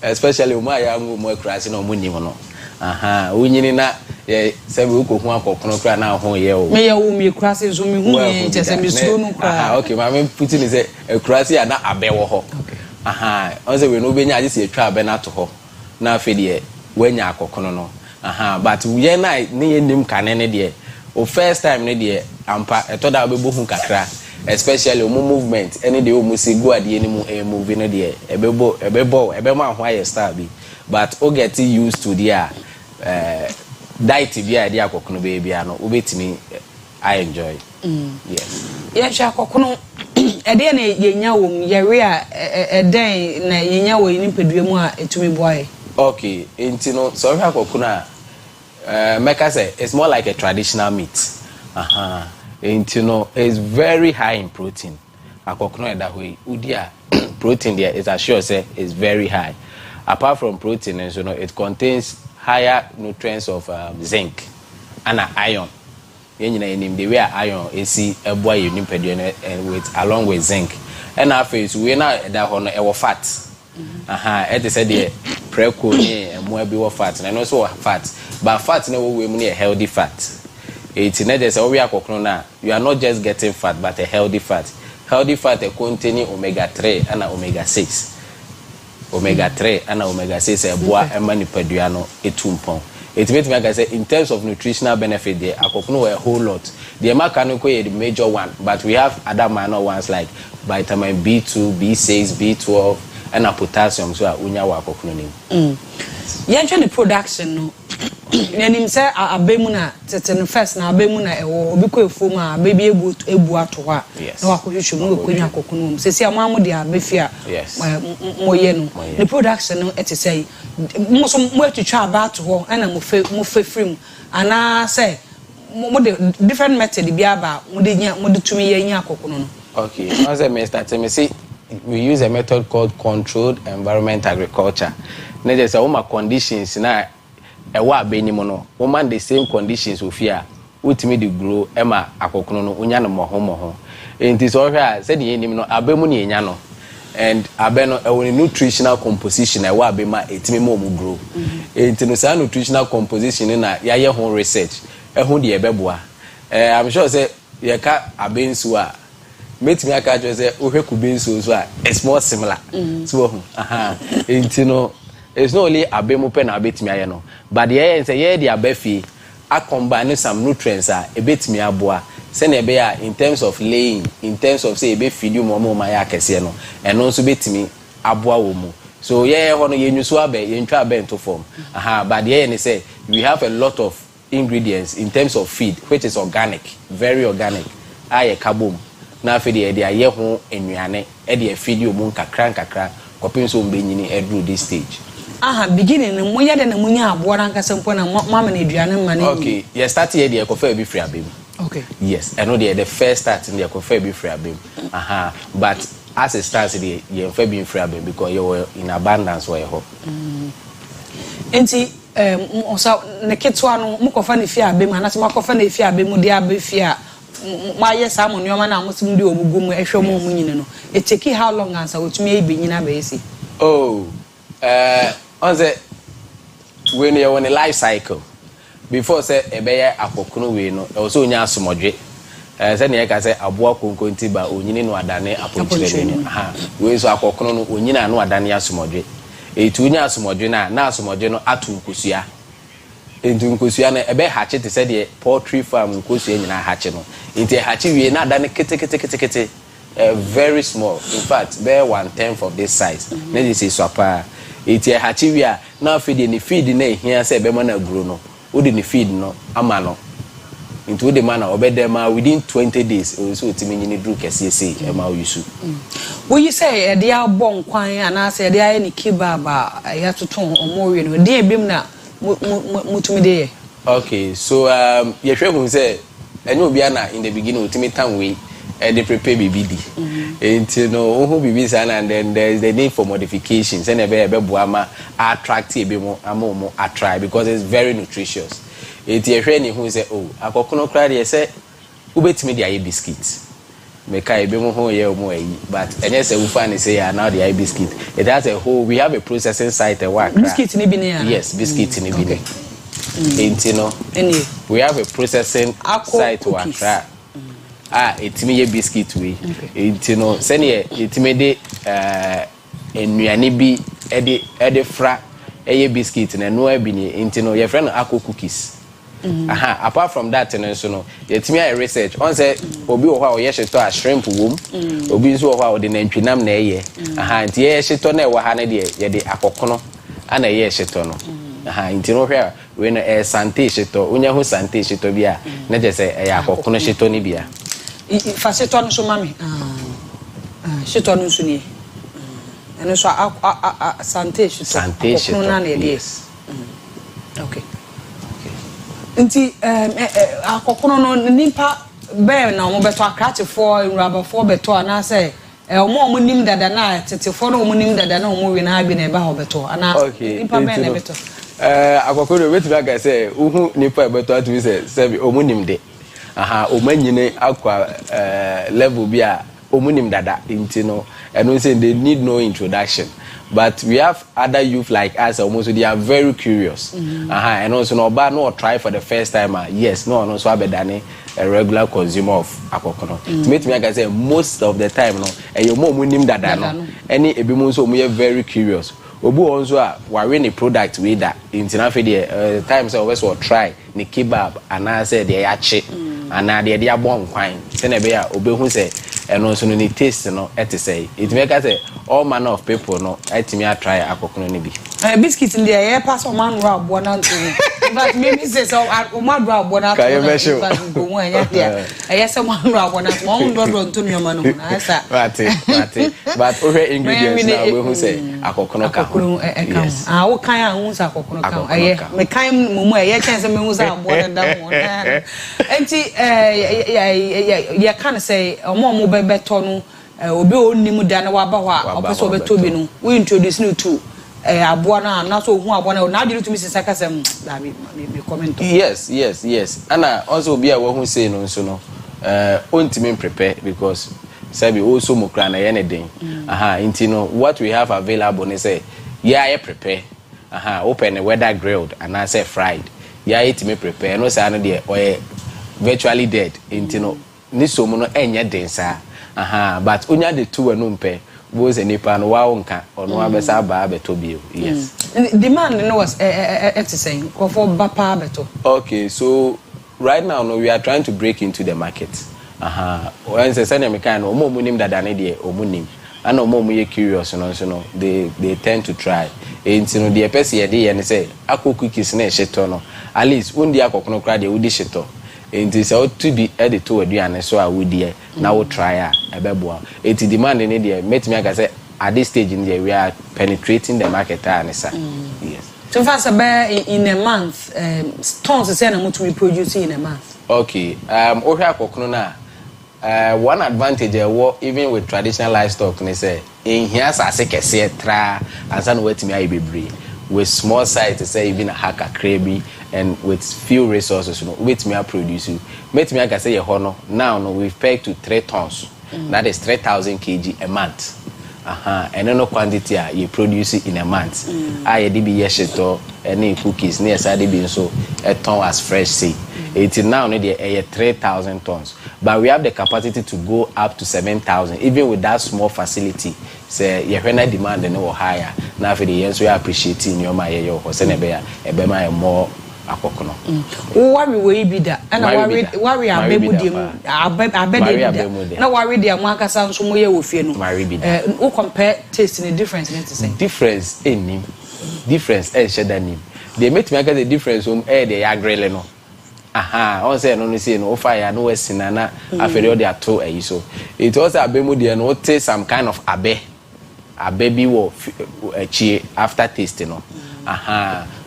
especially o ma ya mo krasi na mo nim no wonyini na ye se we ko hu akokono kra na ho ye o me ye wo me krasi so me hu ye je se me so no kra okay ma me put in say krasi ya na abewo ho on say we no benya age se etwa abe na to ho na afedi ye wanya akokono no but we na ne nim kanene de o first time ne de ampa eto da obebo hu kakra especially o movement any de o musi go ade ni mu move ne de ebebo ma ho aye star bi but o get used to their diet bi ade akokono be bia no obetimi I enjoy yes ye sha akokono ede na yenya wo ye we a eden na yenya wo ni pedua mu a etumi boaye okay, intino so we akokuna make say it's more like a traditional meat. Intino is very high in protein. Akokuna that way. Udia protein there is assured say is very high. Apart from protein, and it contains higher nutrients of zinc and iron. In the way iron is see a boy you and with along with zinc. And our face we na that on our fat. It said the preco and more be fat and also fat, but fat no we mean a healthy fat. It's not just we are you are not just getting fat but a healthy fat. Healthy fat containing omega-3 and omega-6. Omega-3 and omega-6 a boa and manipaduano etumpon. It makes me say in terms of nutritional benefit there akokono a whole lot. The mechanical is the major one, but we have other minor ones like vitamin B2, B6, B12 and potassium so unya wa akokono nim. Yenche the production no. Nenim say abemu na tete first na abemu na ewo obi ko efom a baby ebu ato ha na wakohwehwe mu konya akokono sesi amamu de abefia moye no the production no ete say mo so mo atwitwa abato ho na mo fe free ana say mo de different method bi aba mo de tumi ye nya akokono no. Okay, as I start me see we use a method called controlled environment agriculture. Na just say conditions na ewa abenimo no woman the same conditions ofia utimi dey grow ema akokono no unya no moho enti so hwa said yenim no abemu ne enya no and abeno e nutritional composition ewa abema etimi mo grow enti no sa nutritional composition na yaye ho research ehun de ebeboa I'm sure say ye ka abensu a metimi aka jo say ohwe kubensu so a it's more similar so enti no it's not only abemu pe na abetimi aye no but the say ye the abefi a combine some nutrients a ebetimi aboa say na be ya in terms of laying in terms of say ebe feed you mo ma ya kese no eno nso betimi aboa wo mu so ye ho no ye nyuso abe ye ntwa abe into form but the say we have a lot of ingredients in terms of feed which is organic very organic aye kabom na fe de aye ho enuane e de feed you mu kakra kopin so mbenyini edru this stage. Beginning mo ya de na munya abo na nka sempo na mama na eduane ma na. Okay, you start here the kofa be free abem. Okay. Yes, I know the first start in the kofa be free abem. But as it starts the you fa be free abem because you were in abundance where you enti osa ne ketwa no mo kofa ne fi abem na se makofa na fi abem de abefi a ma yes am no na mo sim de obugu mu ehwe mo mu nyine no it take how long answer otumi e be nyina be esi. Oh, on the when you on a life cycle before say ebeye akokunu we no also nya asomodwe say na ka say aboa konkonti ba onyini no adane aponchire ni we so akokunu no onyina no adane asomodwe etu nya asomodwe na asomodwe no atu nkosua entu nkosua na ebe hache te say de poultry farm nkosua nyina hache no enti hache we na adane kete very small, in fact bear 1/10 of this size. Na this is swapa eti hachi wi a na feed ni feed na ehia say be na aguro no wo de ni feed no ama no into wo de man obedema within 20 days so otimi nyini dru kese sei e ma yusu wo yi say e de abon kwan ana say e de aye ni kibaba ya toton omowe no de ebim na mutumi de ye. Okay, so ye hwe hu say enye obi ana in the beginning otimi tan we they prepare BBD. And you know, who BBs and then there's the need for modifications. And a buama attractive, more attract because it's very nutritious. It's a friend who say, oh, I could cry. I say, who bet me the biscuits? Make I be more year more. But and yes, we find say now the biscuit. It has a whole. We have a processing site at work. Biscuits in Ibinia. Yes, biscuits in Ibinia. And you know, we have a processing site to attract. Etimi ye biscuit we enti no se ne etimi de enuane bi ede fra eye biscuit na no abi ni enti no ye friend Akua cookies. Apart from that so no etimi a research on say obi wo ha o ye sheto a shrimp wom obi nso wo ha o de nantwinam na eye enti ye sheto na e wo ha na de ye de akokono ana ye sheto no enti no hwe we no sante sheto onya ho sante sheto bi a na je say e akokono sheto ni bia Faceto no so mami. Sheto no so ni. Eno so sante sheto. Sante sheto. Yes. Okay. Nti akokono no nipa be na mo beto akrate for rubber for beto ana say omo nim dada na tete for no omo nim dada na omo we na abi na e ba ho beto ana nipa be na beto. Akokono weti ba ga say uhu nipa beto atu say omo nim de. Omanyine akwa level bi a omunim dada intino and we say they need no introduction, but we have other youth like us almost they are very curious and also no ba no try for the first time yes no so abedane a regular consumer of akokono to make me like I say most of the time no and you mo munim dada no any ebimu so we are very curious obu onzo a ware ni product we that intina fe the times always will try ni kebab and I say they yache and na de abon kwan se na be a obehu se eno so no ni taste no et say it make us say all manner of people no etimi a try akokono ni bi biscuit in there yeah pass on man ro abo na ntoni but maybe say so o ma ro abo na ntoni go won ya dia yes man ro abo na mo ndo ntoni o ma no na asa but o he ingredients na we hu say akokono ka yes wo kan a hu say akokono ka me kan mumu ye chen say me hu say abo na da mo na enti ya kan say omo bebeto no obi onimu da na waba ho a opeso beto bi no we introduce no to aboa na so hu aboa na did to me say kasem da me comment. Yes and also obi a wo hu say no so no ontimi prepare because sabi also mokra na ye ne den inti no what we have available ne say yeah prepare open a weather grilled and I say fried yeah it me prepare no say no dey or virtually dead inti no ni so mo no enye den sa but onya de two no mpe was a nipa no wa onka ono abesa ba beto bio yes demand no was saying for bapa beto. Okay, so right now no we are trying to break into the market when say send me kind omo munim dada ne de omunim and omo mu ye curious no they tend to try enti no the person ye de ye say Akua cookies na sheto no at least undi akokono kra de udi sheto enti say to be editor aduane so a wudi na wo try a ebeboa enti demand ne de metimi aka say at this stage in the we are penetrating the market yes. So far in a month tons say na mutumi produce in a month. Okay, ohwe akokno na one advantage even with traditional livestock they say in here asase kese tra ansa no wetimi ayi bebre with small size say even a hacker crabby and with few resources wetimi produce metimi aka say ye ho no now no we've pegged to 3 tons. That is 3,000 kg a month. And no quantity you produce in a month. I did be yesheto any cookies near side being so a ton as fresh seed. It is now nearly 3,000 tons. But we have the capacity to go up to 7,000, even with that small facility. Say you when I demand no higher. Now for the years we are appreciating your my your Hosenebea, a bema more. Worry we be that and worry abemudi abede na worry dia mwaka sanso moye wo fie no who compare taste in difference net say difference enim difference sheda nim they make me get the difference the agrele no on say no say no fire no wesina na afere dey ato ayi so it was abemudi no taste some kind of abe bi wo chie after taste no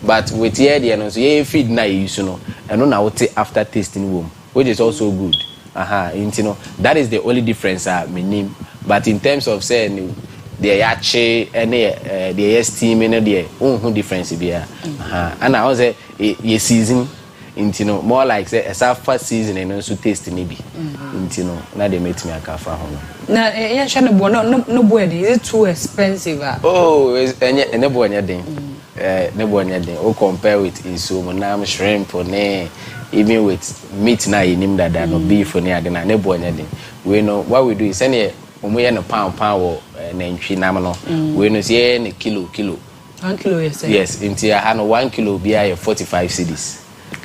but with here the so you feed na use no and no na what after tasting womb which is also good that is the only difference me name but in terms of saying the yache and the steam and the difference be and I was say ye season more like say a first season and also taste maybe na they make me aka fa ho na ya sha no boy is it too expensive oh no boy den or compare with insumonam shrimp or even with meat na yinim dada no beef or ne boy we know what we do is any no pound or nantwi nam no we know say any kilo 1 kilo yes into ya 1 kilo be 45 cedis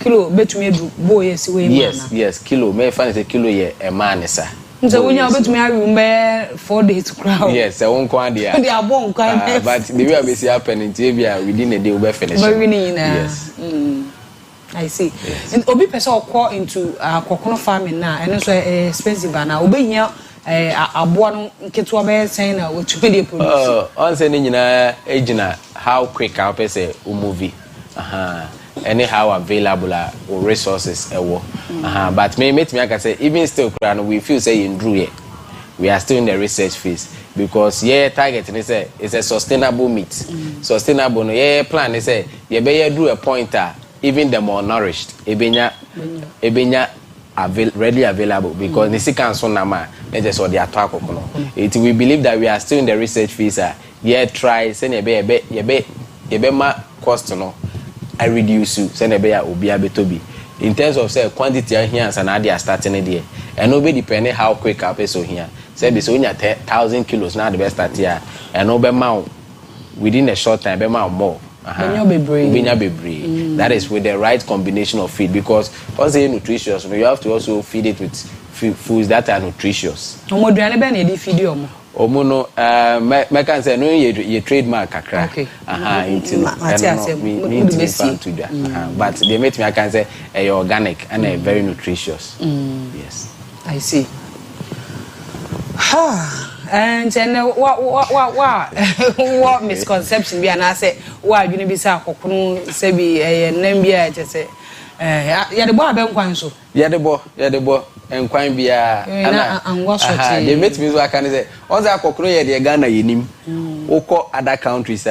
kilo betumi edu boy yes we yes kilo me fan say kilo ye e man sir so when you betumi arumbe 4 days crowd yes e won kwa dia they are born kind but the way we see happen in Tibia within a day we finish yes I see and obi person call into kokono farming na and so expensive na obehia aboa no nketo be sen na wotumi dey produce on say ni nyina ejina how quick our person movie anyhow available or resources but me I can say even still we feel say in Drew here we are still in the research phase because target is a sustainable meat sustainable no plan is say be do a pointer even the more nourished ebenya readily available because the second so na ma just what the attack no we believe that we are still in the research phase try say be ma cost no I reduce you send a bear obi abetobi in terms of say quantity here and now they are starting it there and nobody depending how quick up so here say be so only 1,000 kilos now the best start here and no be mount within a short time be mount more that is with the right combination of feed because once say nutritious you have to also feed it with foods that are nutritious omoduane be na dey feed you omono me can say no ye trademark kakra but they make me I can say organic and very nutritious yes I see and what misconception be na say wa adwene bi say akokunu say bi nam bi a say ya de bo abenkwan so ya de bo enkwan bia ana they make me so I can say once akokunu ye de Ghana yenim ukọ other countries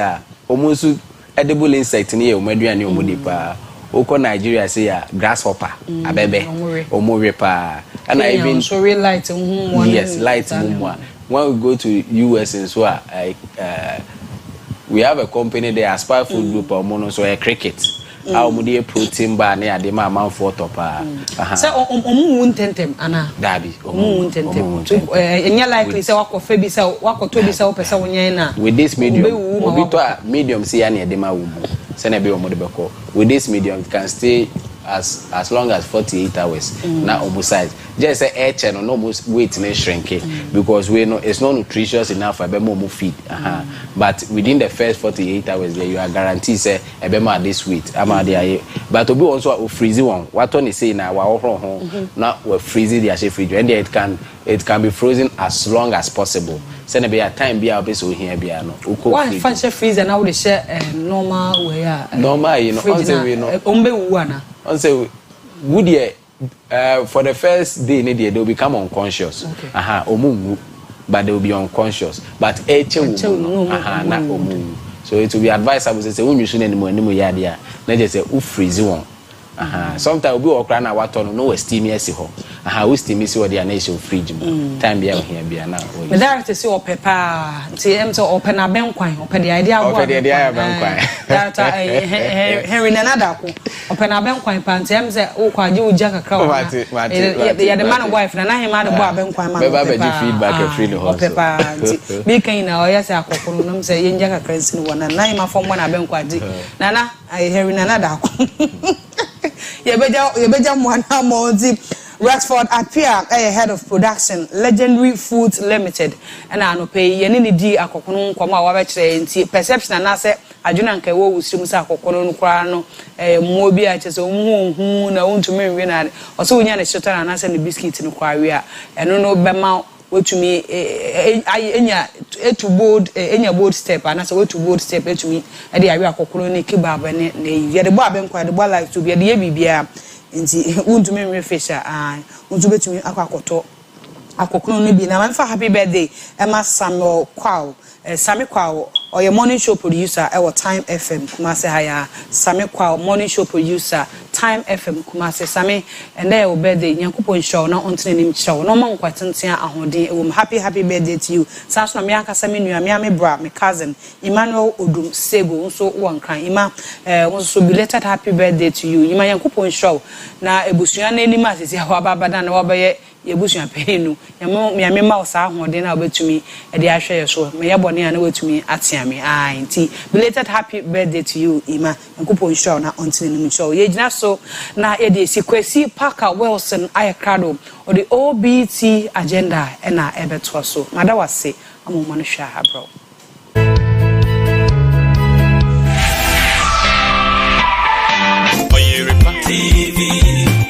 omunsu edible insect ni ye omaduane omodipa ukọ Nigeria say ya grasshopper abebe omorepa and I even so real light yes light when we go to US and so we have a company there Aspire Food Group or so a cricket how many protein bar near the amount for top so tentem ana dabi tentem enya likely say wako fe bi say wako to bi say opesa wonya na with this medium say na de ma wo say na be o mo de beko with this medium it can stay as long as 48 hours na oversize just say air channel no almost weight na shrink because we know it's not nutritious enough for be more feed but within the first 48 hours there you are guaranteed say e be more this weight ama there but obi also o freeze one what on say na wa ho na we freeze the fridge and it can it can be frozen as long as possible. Send a time be out so here be no. Why fancy freezer now they share normal way. Normal, you know, we know. Say would ye for the first day they'll become unconscious. Okay. But they'll be unconscious. But so it will be advisable to say when you should anymore yadia. Let's just say freeze one. Sometimes we walk around our turn no steamy as ho. We steamy see what the nation fridge. Time be out here be now. The director say or pepper. See them to open a bank coin. Open the idea of the idea of bank coin. Henry Nanada. Open a bank coin pants. Them say oh kwa you jack crowd. The man and wife and I am out of bank coin. Feedback a free horse. Pepper. Be kind now. Yes, I could say in jack crazy one and I am from one a bank coin. Nana, I hear Nanada. You better one more deep. Rexford Appear, head of production, Legendary Foods Limited, and I no pay any D a cocoon, perception and I say, I do not care what we stream Sacocono, Crano, Mobia, just who want to marry Renard, or so we are a shutter and I send the biscuits in Aquaria, and no Bema. What to me, to board any board step, and I said, to board step to me, and the area of Colony Kibab and the Bob and quite the ball like to be a BBA, and the wound to me fisher, and want to bet to me Aquacoto. Aquacolony be now. I'm for happy birthday, Emma Samuel Quao, Sammy Quao, or your morning show producer, our Time FM, Kumase Haya, Sammy Quao, morning show producer, Time FM, Kumase Sammy, and there will birthday, Yankupon show, not on him show, no more quite happy birthday to you. Sasha Miaka Sami, Miami Bra, my cousin, Emmanuel Odum Sebo, so one crying. Ima was so belated happy birthday to you. You my Yankupon show. Now, a Busian any mass is Yawabadan, Wabaye. Yebusu apenu ya me ma osa ahode na obetumi e de ahwe so me yebone ya na wetumi atiame nti belated happy birthday to you Ima nkupo nshow na ontine nim show ye gina so na ye de si Kwesi Parker Wilson ayakrado o the OBT agenda e na ebeto so madawase amoma no hwa ha bro Oyerepa TV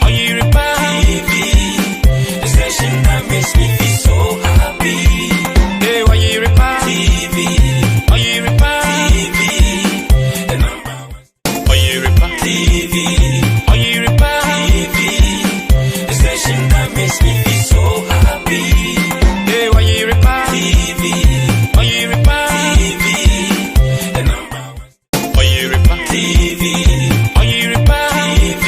Oyerepa TV that makes me feel so happy. Hey, Oyerepa TV, Oyerepa TV, and Oyerepa TV, Oyerepa TV, the station that makes me feel so happy. Hey, Oyerepa TV, Oyerepa TV, and Oyerepa TV, Oyerepa TV,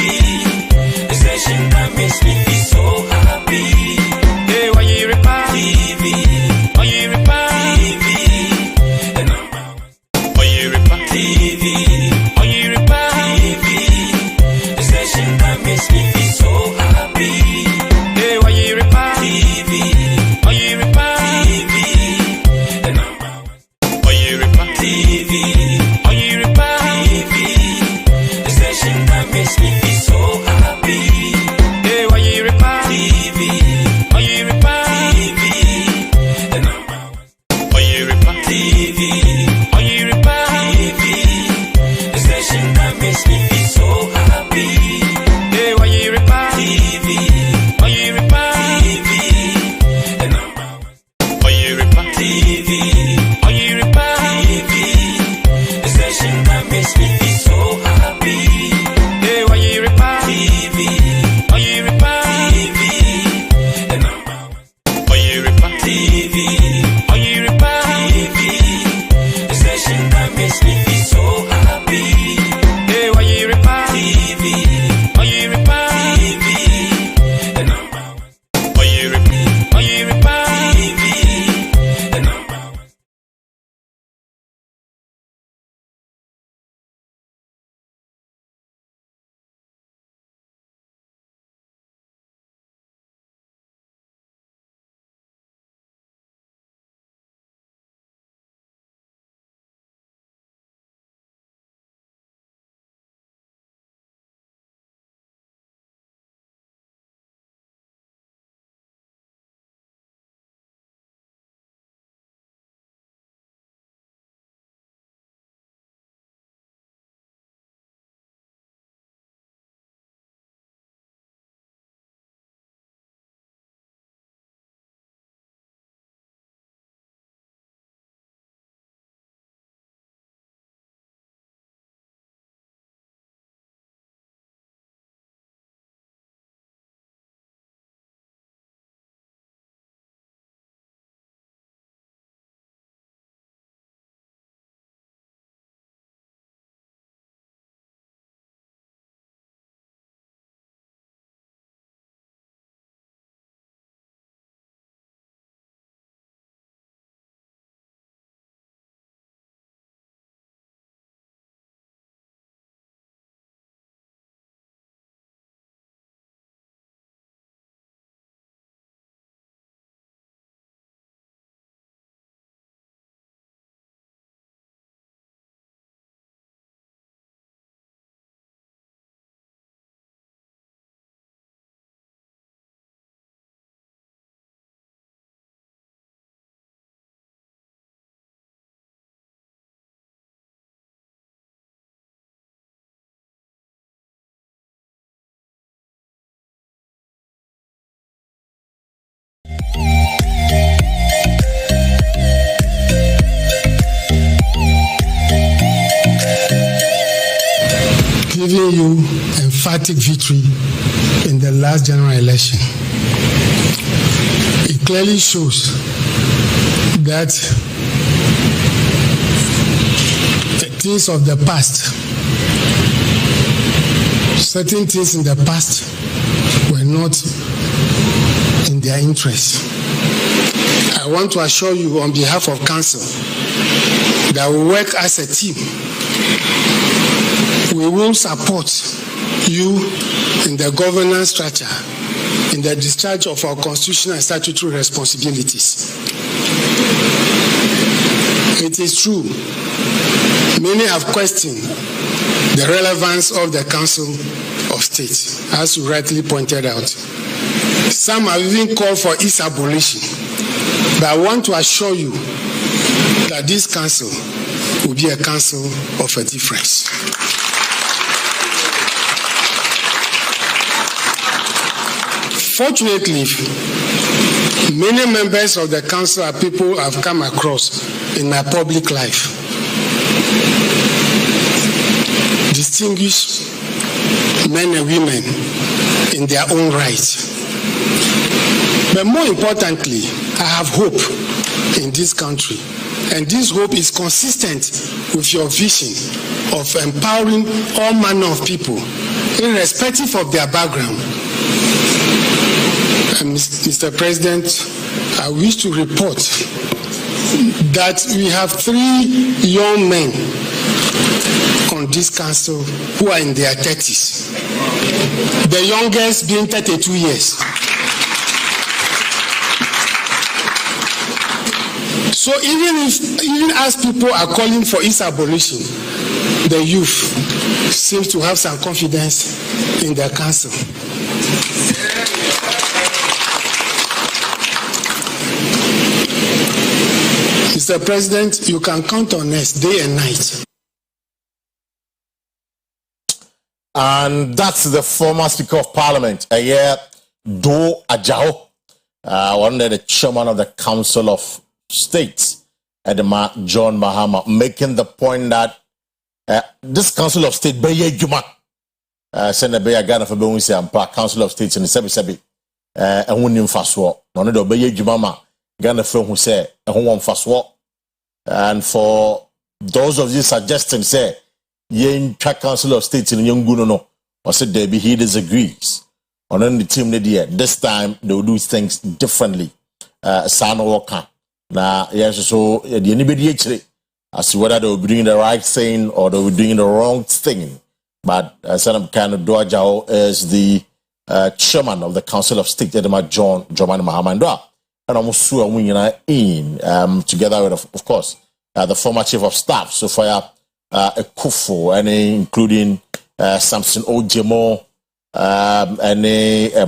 giving you emphatic victory in the last general election. It clearly shows that the things of the past, certain things in the past were not in their interest. I want to assure you on behalf of Council that we work as a team. We will support you in the governance structure, in the discharge of our constitutional and statutory responsibilities. It is true, many have questioned the relevance of the Council of State, as you rightly pointed out. Some have even called for its abolition, but I want to assure you that this council will be a council of a difference. Fortunately, many members of the council are people I've come across in my public life. Distinguished men and women in their own right. But more importantly, I have hope in this country. And this hope is consistent with your vision of empowering all manner of people, irrespective of their background. And Mr. President, I wish to report that we have 3 young men on this council who are in their 30s. The youngest being 32 years. So even as people are calling for its abolition, the youth seems to have some confidence in their council. Mr. President, you can count on us day and night. And that's the former Speaker of Parliament, Do Ajao, one of the chairman of the Council of State, Edema John Mahama, making the point that this Council of State, Beye Juma, send a Beye Ghana for Bewinsi and Council of States in the Sebi, and Wunim Faswa, none of the Beye Juma, Ghana for who say, and who won Faswa. And for those of you suggesting, say, Yen Council of States in Young Guno, or said Debbie, he disagrees. On the team, this time they will do things differently. Sano Walker. Now, yes, so the anybody actually as to whether they were doing the right thing or they were doing the wrong thing. But Sanam Kano Doajao is the chairman of the Council of State, Edema John Mahamandra, and almost in together with, of course, the former chief of staff, Sophia Ekufo, and including Samson Ojemo, and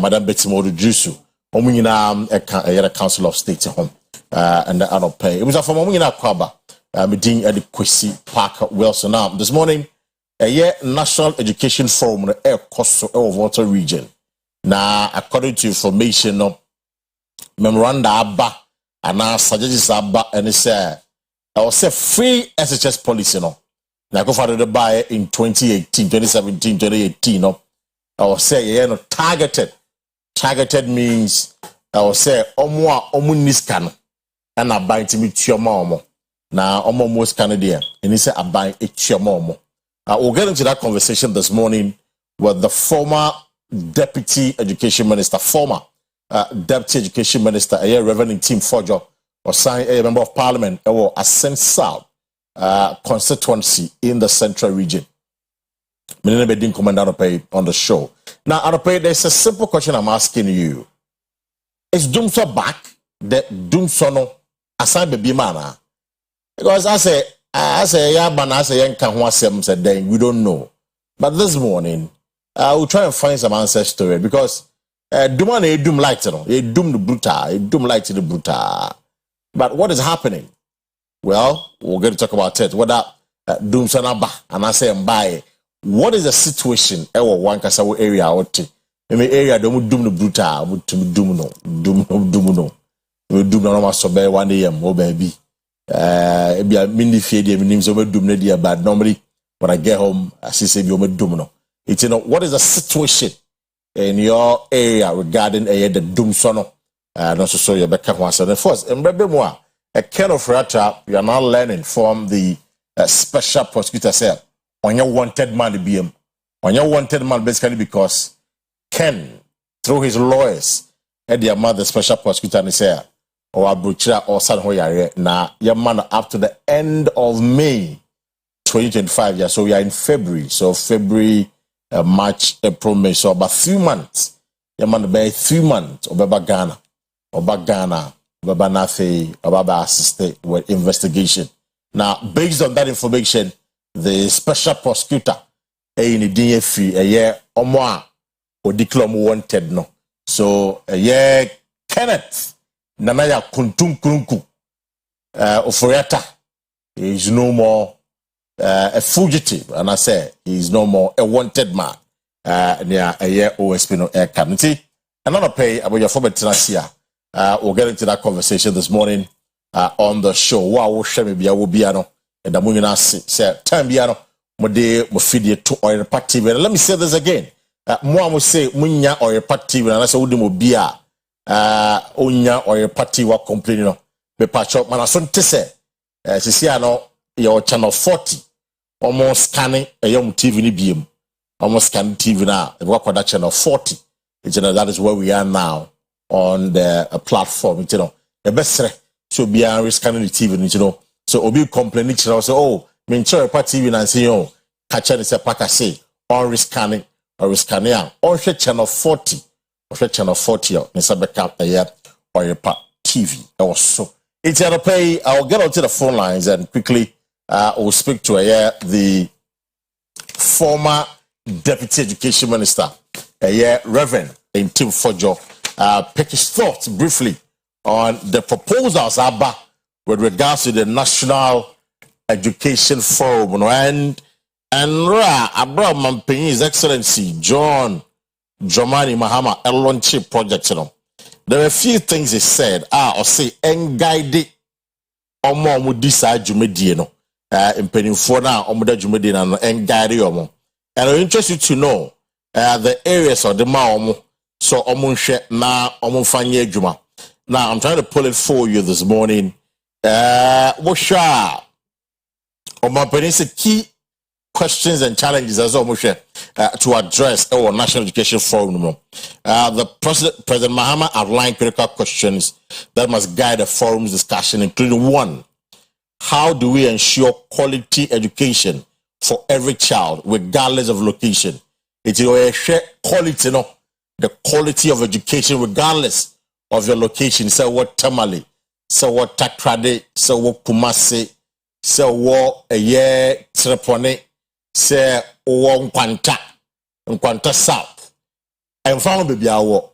Madam Betty Modujusu, a Council of State home. And the other pay. It was a former Kwaba, meeting at the Kwesi Park Wilson. Now, this morning, a National Education Forum, the Air Coastal Water Region. Now, according to information of Memoranda Abba, and now suggests Abba, and it said, I will say free SHS policy. No, now go for the buy in 2018, 2017, 2018. No, I will say, targeted means, I will say, omuniskan. And I buy to meet your mom. Now, almost Canadian, and he said, I buy it your mom. We'll get into that conversation this morning with the former Deputy Education Minister, Reverend Tim Fojo, or signed a member of Parliament, or Ascent South constituency in the Central Region. My name is Commander on the show. Now, Arope, there's a simple question I'm asking you. Is Dumso back? The Dumsono? Aside baby mana, because I say said then we don't know. But this morning, I will try and find some answers to it because Duman a doom light, a doom the brutal, a doom light to the brutal. But what is happening? Well, we're going to talk about it. Whether doom sanaba and I say buy. What is the situation? One Kasawa area out. In the area, don't doom the brutal, would doom no. We do not know so by 1 a.m. Oh baby, be a mini feed. Names over doom but normally when I get home, I see say you do no. It's, what is the situation in your area regarding the doom sono? No, so you back once. And first, and more, a kind of rata you are now learning from the special prosecutor said, on your wanted man to be him. On your wanted man, basically because Ken, through his lawyers, had their mother special prosecutor and say, or a butcher or son who are now, your man up to the end of May 2025. Yeah, so we are in February. So February, March, April, May. So about 3 months. Your man by 3 months, or Baba Ghana, Baba Nafe, or Baba assisted with investigation. Now, based on that information, the special prosecutor, in the DFE, a year or more, or declare wanted no. So a year Kenneth Nanaya Kuntum Kunku Oforiata is no more a fugitive, and I say he is no more a wanted man near a year OSP no air community. Another pay about your former tenacia. We'll get into that conversation this morning on the show. Wow, Shemi Bia will be ano, and the Munina say, time Biano, Mode, Mofidi to Oyerepa TV. Let me say this again. Moi, I say, Munya Oyerepa TV, and I say, Udimo Bia, Unya Oyerepa TV, what complaining of the patch up. Man, I saw Tesse, Sisiano, your channel 40, almost scanning a young TV BM, almost scanning TV now, and work on that channel 40. That is where we are now on the platform, the best. So be scanning the TV, so Obi complaining, so oh, Mincho TV and say, oh, catch it, say, Paka say, on scanning. Or scanning on channel 40 or channel 40 in Sabeka Oyerepa TV also. It's a pay. I'll get onto the phone lines and quickly we'll speak to the former Deputy Education Minister, Reverend Tim Fojo, pick his thoughts briefly on the proposals with regards to the National Education Forum and Abraham His Excellency John Dramani Mahama Elonchi project. There are a few things he said. Or say enguide omo mudisa jumedi no. Impenifo na omuda jumedi na enguide omo. And I'm interested to know the areas of the omo so omo nhwe na omo fanye juma. Now I'm trying to pull it for you this morning. Wosha omo penise key questions and challenges as well, to address our National Education Forum. The President Mahama outlined critical questions that must guide the forum's discussion, including 1, how do we ensure quality education for every child, regardless of location? It's quality, the quality of education, regardless of your location. So what Tamale, so what Takrade, so what Kumasi, so what a year Trepone. Say Nkwanta South, and found baby our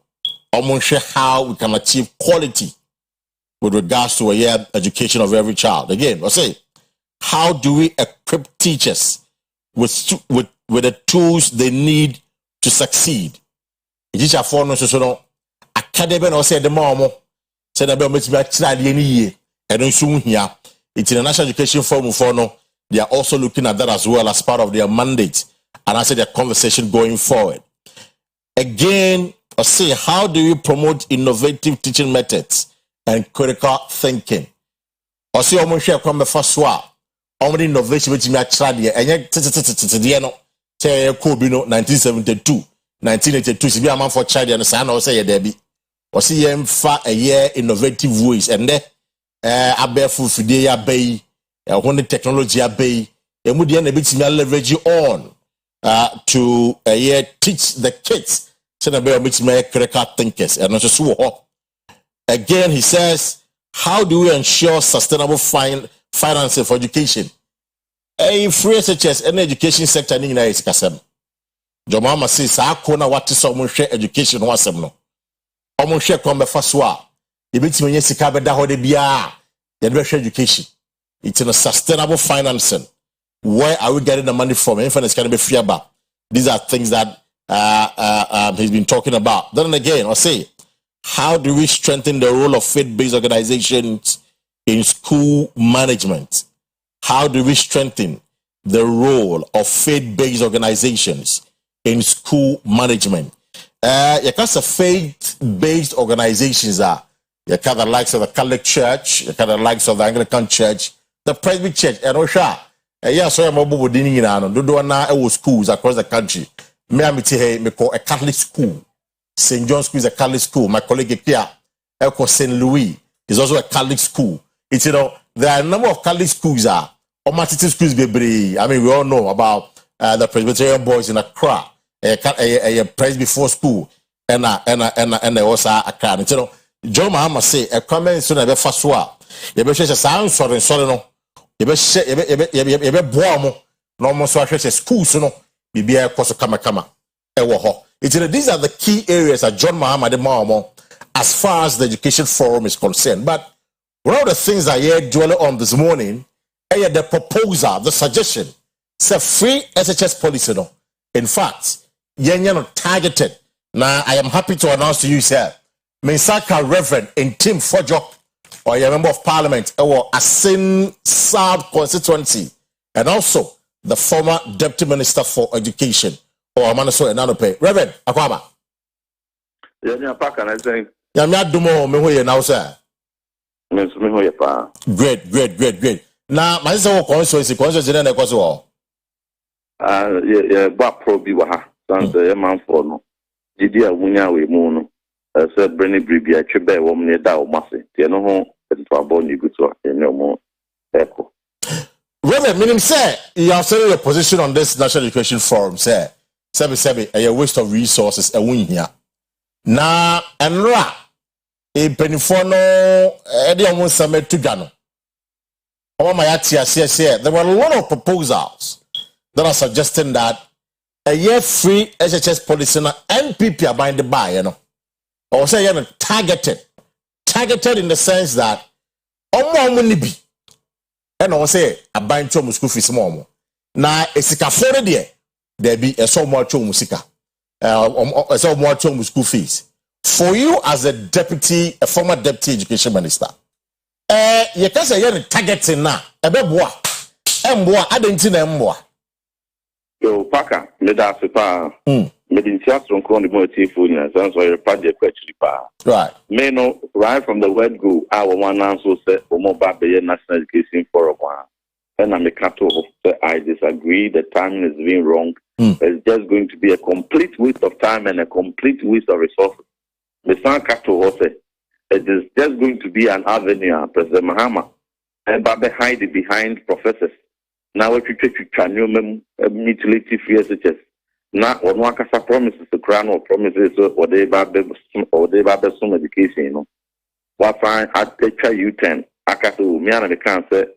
how we can achieve quality with regards to education of every child. Again, I say, how do we equip teachers with the tools they need to succeed? Teacher for no so academy no say the mom say that be make me try the year and no soon here. It's in the National Education Forum for no. They are also looking at that as well as part of their mandate, and I say their conversation going forward. Again, I say, how do you promote innovative teaching methods and critical thinking? I say, I'm share come first one. Only innovation which me try there. And yet, no, say Kobino 1972, 1982. Si be a man for child and say no say there be. I see him fa a year innovative ways and there, abefu fide bay. When the technology bay, and would leverage on to teach the kids so that critical thinkers and not just again. He says, how do we ensure sustainable financing for education? Free such as any education sector in the United States. Jomama says, I can't what is someone share education was no. Almost share come first one. The bit when you see Cabeda Hodebia, the education. It's in a sustainable financing. Where are we getting the money from? Infinite can be free about. These are things that he's been talking about. Then again, I'll say, how do we strengthen the role of faith-based organizations in school management? How do we strengthen the role of faith-based organizations in school management. You can say faith-based organizations are. You can the likes of the Catholic Church, you can the likes of the Anglican Church, the Presbyterian Church, and Osha. Yeah, so I'm mobile dining in do na schools across the country. Me call a Catholic school. St. John's School is a Catholic school. My colleague here, St. Louis, is also a Catholic school. It's, you know, there are a number of Catholic schools are. Or Matiti schools, baby. I mean, we all know about the Presbyterian boys in Accra, a Presby 4 school, and also Accra. You know, John Mahama say a comment soon ever fast swap. You be share sound sorry no. You be share you be boamo. No more so share schools no. Be a course kama. Ewo ho. These are the key areas that John Mahama de Mamo as far as the education forum is concerned. But one of the things I heard dwell on this morning, the proposal, the suggestion, say free SHS policy no. In fact, not targeted. Now I am happy to announce to you, sir. Mensaka Reverend in Tim Fojok, or a member of parliament, or Asin South constituency, and also the former deputy minister for education, or Manaso Enanope. Reverend Akwaba. Great. Now, my sister constituency then because all. Probi waha. Sanse man for no. Didi a wunya we mono. Se breni bribi a chebe wo mne da o mase. Tie no ho to abon you to no more echo. Reverend, meaning say you have said your position on this National Education Forum, say. Sebi, a waste of resources a win here. Na enra e penifono edi omo same tugano. Omo mayatia say there were a lot of proposals that are suggesting that a year free SHS policy na NPP are buying the buy, you know. Or say you know targeted in the sense that omo nibi. And I say a buying chomu school fees more. Na esika for there be a so much musika. A so much school fees. For you as a former deputy education minister, you can say you're targeting now. A beboa, emboa, adentina emboa. Yo, Paka, Medasipa, Medintias from Crony Motifun, and so you're project actually. Right. May know right from the word go, our one answer said, for more Babay National Education for a while. And I'm a cattle. I disagree. The timing is being wrong. It's just going to be a complete waste of time and a complete waste of resources. Mr. Kato it is just going to be an avenue, President Mahama, and behind professors. Now, if you take mutilative SHS, now on one case promises the crown or promises or they have some education, you know. What fine at teacher U10, Akato, Miana, the cancer,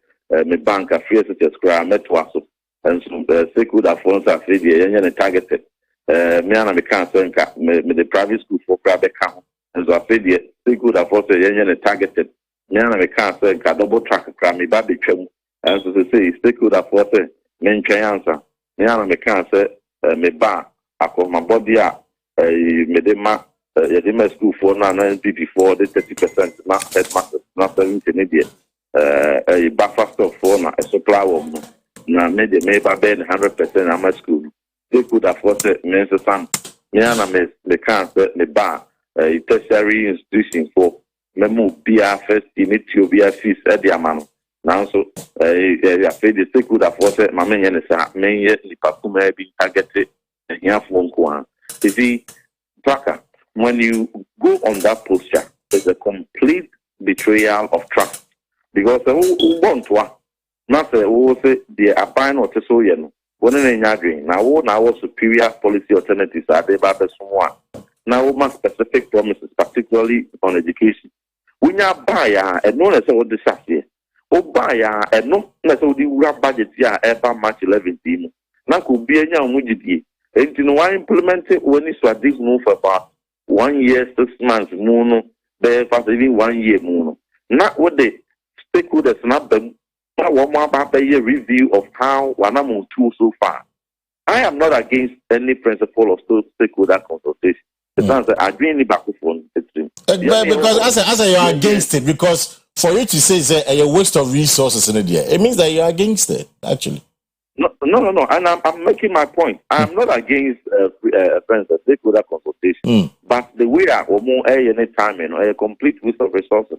me bank, a free SHS crown, Metwaso. And some stakeholder funds are free, the targeted. Me and the cancer, me the private school for private account. And so I said, the stakeholder funds are targeted. Me and the cancer, double track a me baby chum. And so they say, stakeholder funds, men answer. Me and the cancer, me bar, I call my body up, me the ma, the school for now, NPP for the 30%, not headmasters, not 70 idiot. A buffer stock for now, a supply of. Na made the maybe bed 100% at my school. They could afford it, Mr. Sam. Me and me can't me bar a tertiary institution for Memo BR first in Ethiopia fees at the amount. Now, so I feel the state could afford it, my man, and sa, may yet the Pakume be targeted and here for one. You see, Tucker, when you go on that posture, it's a complete betrayal of trust because the who want to. Not say the abine or tesoyen. One in a green. Now, superior policy alternatives are they by someone. Now, more specific promises, particularly on education. We now buy and no as what the sassy. Oh, buy and no as the budget year ever March 11 team. Now could be a young mujidi. And you know, I implemented when it's what this move about 1 year, 6 months, moon, there was even 1 year moon. Not what they stakeholders not them. One more review of how Wanamu do so far. I am not against any principle of stakeholder consultation. The answer I agree back phone. Because as you are against it, because for you to say it's a waste of resources in the year, it means that you are against it, actually. No. And I'm making my point. I'm not against stakeholder consultation, but the way I any time, a complete waste of resources.